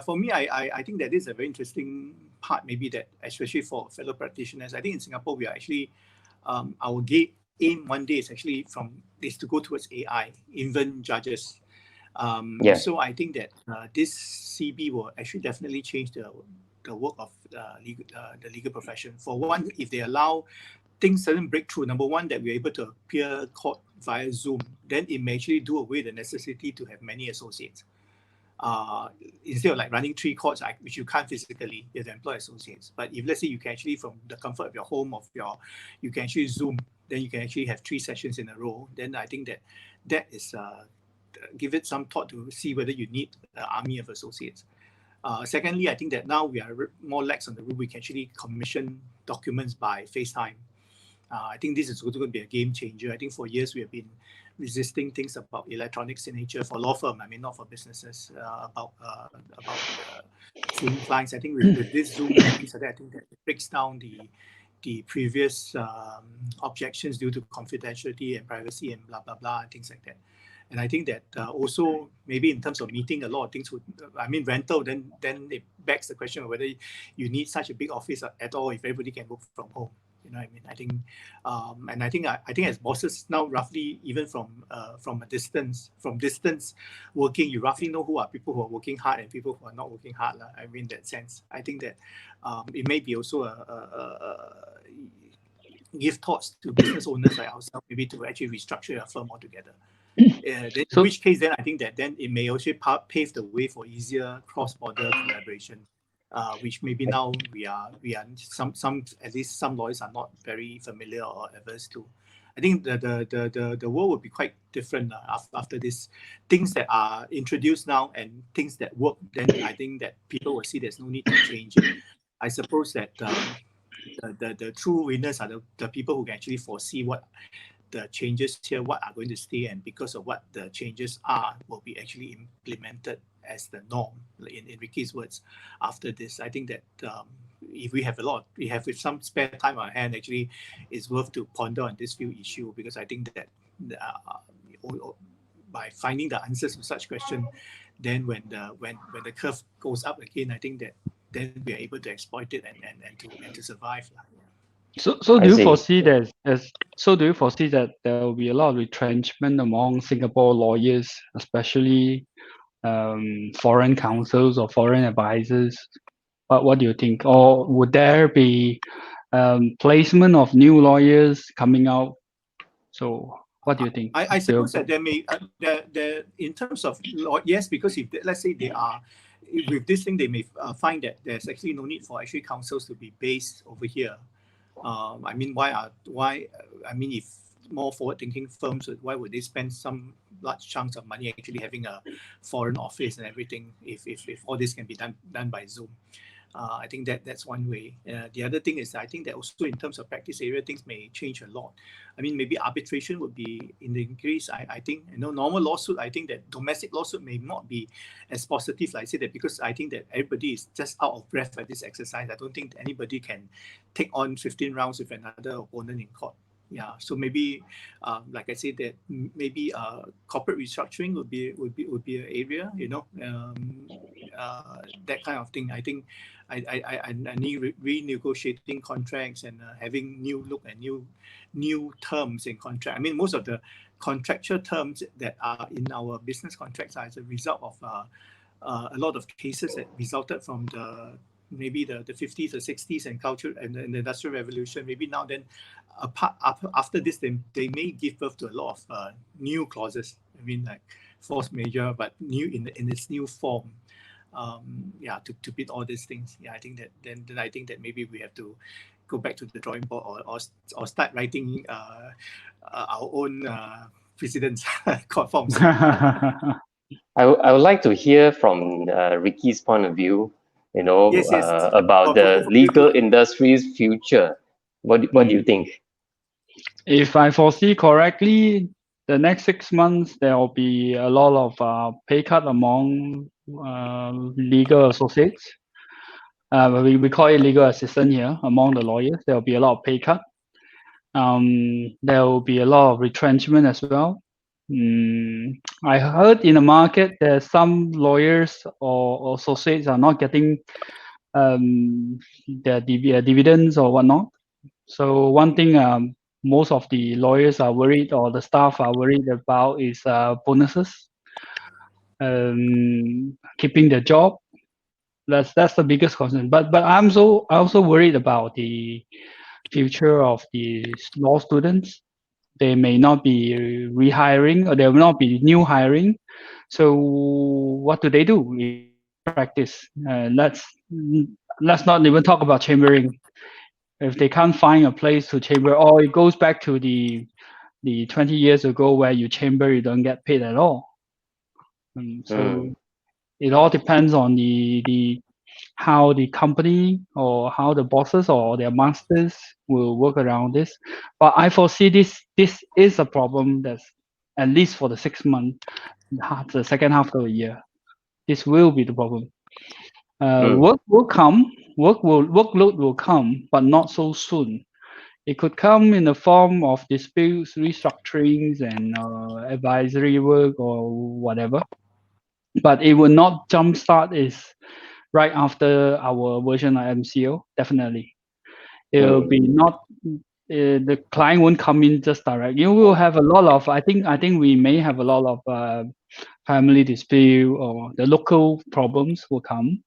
For me, I think that is a very interesting part. Maybe that, especially for fellow practitioners. I think in Singapore we are actually our aim one day is to go towards AI, even judges. So I think that this CB will actually definitely change the work of the legal profession. For one, if they allow things certain breakthrough, number one, that we're able to appear court via Zoom, then it may actually do away the necessity to have many associates. Instead of like running 3 courts, which you can't physically, you have to employ associates. But if let's say you can actually, from the comfort of your home, you can actually Zoom, then you can actually have 3 sessions in a row. Then I think that is give it some thought to see whether you need an army of associates. Secondly, I think that now we are more lax on the rule. We can actually commission documents by FaceTime. I think this is going to be a game changer. I think for years we have been resisting things about electronic signature for law firm. I mean, not for businesses. About Zoom clients. I think with this Zoom things like that, I think that it breaks down the previous objections due to confidentiality and privacy and blah blah blah and things like that. And I think that also maybe in terms of meeting, a lot of things rental, then it begs the question of whether you need such a big office at all if everybody can work from home. You know what I mean? I think, and I think as bosses now, roughly even from distance working, you roughly know who are people who are working hard and people who are not working hard. I mean, in that sense, I think that it may be also give thoughts to business owners like ourselves, maybe to actually restructure a firm altogether. In which case, then I think that then it may also pave the way for easier cross-border collaboration, which maybe now we are some at least some lawyers are not very familiar or averse to. I think the world will be quite different after this. Things that are introduced now and things that work, then I think that people will see there's no need to change it. I suppose that the true winners are the people who can actually foresee what the changes here, what are going to stay, and because of what the changes are, will be actually implemented as the norm. In Ricky's words, after this, I think that if we have with some spare time on hand, actually, it's worth to ponder on this few issue, because I think that by finding the answers to such question, then when the curve goes up again, I think that then we are able to exploit it and to survive. So do you foresee that there will be a lot of retrenchment among Singapore lawyers, especially foreign counsels or foreign advisors? What do you think? Or would there be placement of new lawyers coming out? So what do you think? I suppose that there may, in terms of law, yes, because if let's say they are, with this thing, they may find that there's actually no need for actually counsels to be based over here. I mean, if more forward-thinking firms, why would they spend some large chunks of money actually having a foreign office and everything if all this can be done by Zoom? I think that's one way. The other thing is I think that also in terms of practice area, things may change a lot. I mean, maybe arbitration would be in the increase. I think, normal lawsuit, I think that domestic lawsuit may not be as positive, like I said, that because I think that everybody is just out of breath at this exercise. I don't think anybody can take on 15 rounds with another opponent in court. Yeah, so maybe, like I said, that maybe corporate restructuring would be an area, that kind of thing. I think I need renegotiating contracts and having new look and new terms in contract. I mean, most of the contractual terms that are in our business contracts are as a result of a lot of cases that resulted from maybe the 50s or 60s and culture and the Industrial Revolution. Maybe now then, after this, they may give birth to a lot of new clauses. I mean, like force majeure, but new in its new form. To beat all these things. Yeah, I think that then I think that maybe we have to go back to the drawing board or start writing our own precedents court forms. I would like to hear from Ricky's point of view, Yes. about the legal industry's future. What do you think? If I foresee correctly, the next 6 months there will be a lot of pay cut among legal associates. We call it legal assistant here among the lawyers. There will be a lot of pay cut. There will be a lot of retrenchment as well. I heard in the market that some lawyers or associates are not getting their dividends or whatnot. So one thing most of the lawyers are worried, or the staff are worried about, is bonuses, keeping their job. That's the biggest concern. But I'm also worried about the future of the law students. They may not be rehiring, or there will not be new hiring. So what do they do in practice? Let's not even talk about chambering. If they can't find a place to chamber, or it goes back to the 20 years ago where you chamber, you don't get paid at all. So it all depends on the how the company or how the bosses or their masters will work around this. But I foresee this is a problem that's at least for the 6 months, the second half of the year. This will be the problem. Work will come, workload will come, but not so soon. It could come in the form of disputes, restructurings, and advisory work or whatever. But it will not jumpstart is right after our version of MCO, definitely. It will be not, the client won't come in just direct. You will have a lot of, I think we may have a lot of family dispute, or the local problems will come.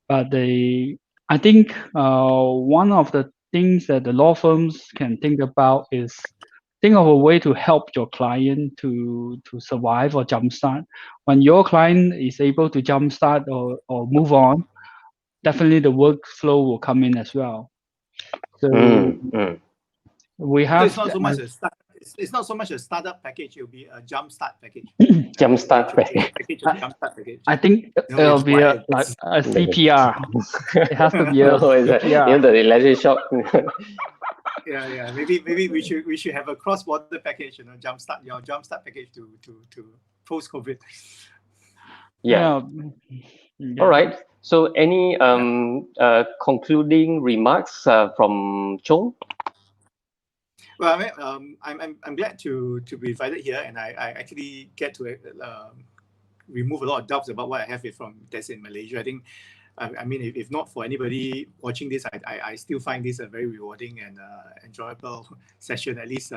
But I think one of the things that the law firms can think about is think of a way to help your client to survive or jumpstart. When your client is able to jumpstart or move on, definitely the workflow will come in as well. So we have. So it's not so much a startup package. It'll be a jumpstart package. Jumpstart package. I think it'll be a CPR. It has to be a CPR. The electric shock. Yeah. Maybe we should have a cross-border package. Jumpstart package to post-COVID. Yeah. All right. So any concluding remarks from Chung? Well, I'm glad to be invited here, and I actually get to remove a lot of doubts about what I have from that's in Malaysia. I think, I mean, if not for anybody watching this, I still find this a very rewarding and enjoyable session. At least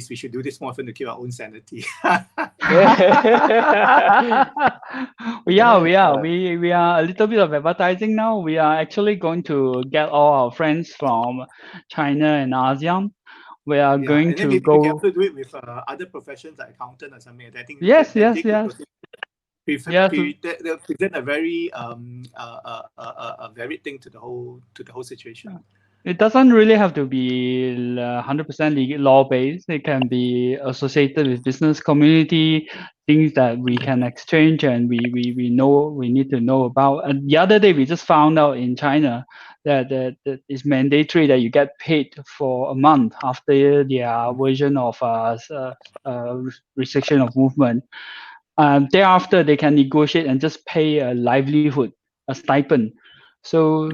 we should do this more often to keep our own sanity. We are a little bit of advertising now. We are actually going to get all our friends from China and ASEAN. We are going to maybe go. We can also do it with other professions like accountant or something. I think yes. They'll present a very varied thing to the whole situation. It doesn't really have to be 100% law-based. It can be associated with business community, things that we can exchange and we know we need to know about. And the other day we just found out in China that it's mandatory that you get paid for a month after their version of restriction of movement. Thereafter, they can negotiate and just pay a livelihood, a stipend. So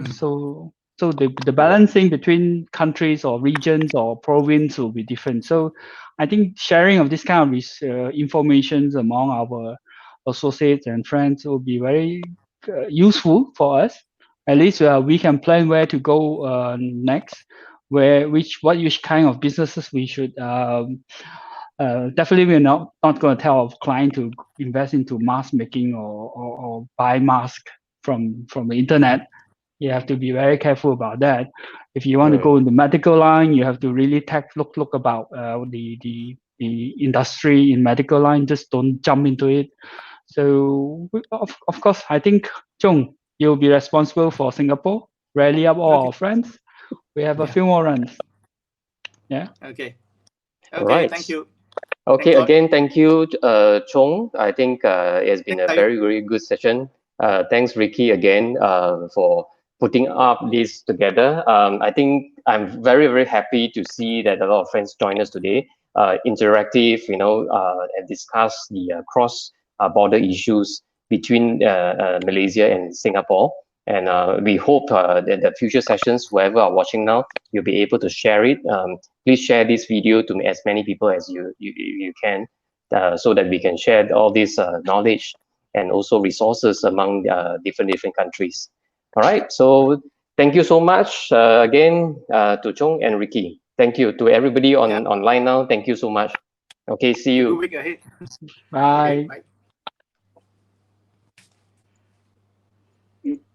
the balancing between countries or regions or province will be different. So I think sharing of this kind of information among our associates and friends will be very useful for us. At least we can plan where to go next, which kind of businesses we should definitely we're not going to tell our client to invest into mask making or buy mask from the internet. You have to be very careful about that. If you want to go in the medical line, you have to really look about the industry in medical line. Just don't jump into it. So of course, I think Chung, you'll be responsible for Singapore. Rally up all our friends. We have a few more runs. Yeah. Okay. All right. Thank you. Okay, Thanks, again, thank you, Chung. I think it has been a very, very good session. Thanks, Ricky, again, for putting up this together. I think I'm very, very happy to see that a lot of friends join us today. Interactive, and discuss the cross-border issues between Malaysia and Singapore. And we hope that the future sessions, whoever are watching now, you'll be able to share it. Please share this video to as many people as you can, so that we can share all this knowledge and also resources among different countries. All right, so thank you so much again to Chung and Ricky. Thank you to everybody online now. Thank you so much. Okay, see you. Good week ahead. Bye. Okay, bye.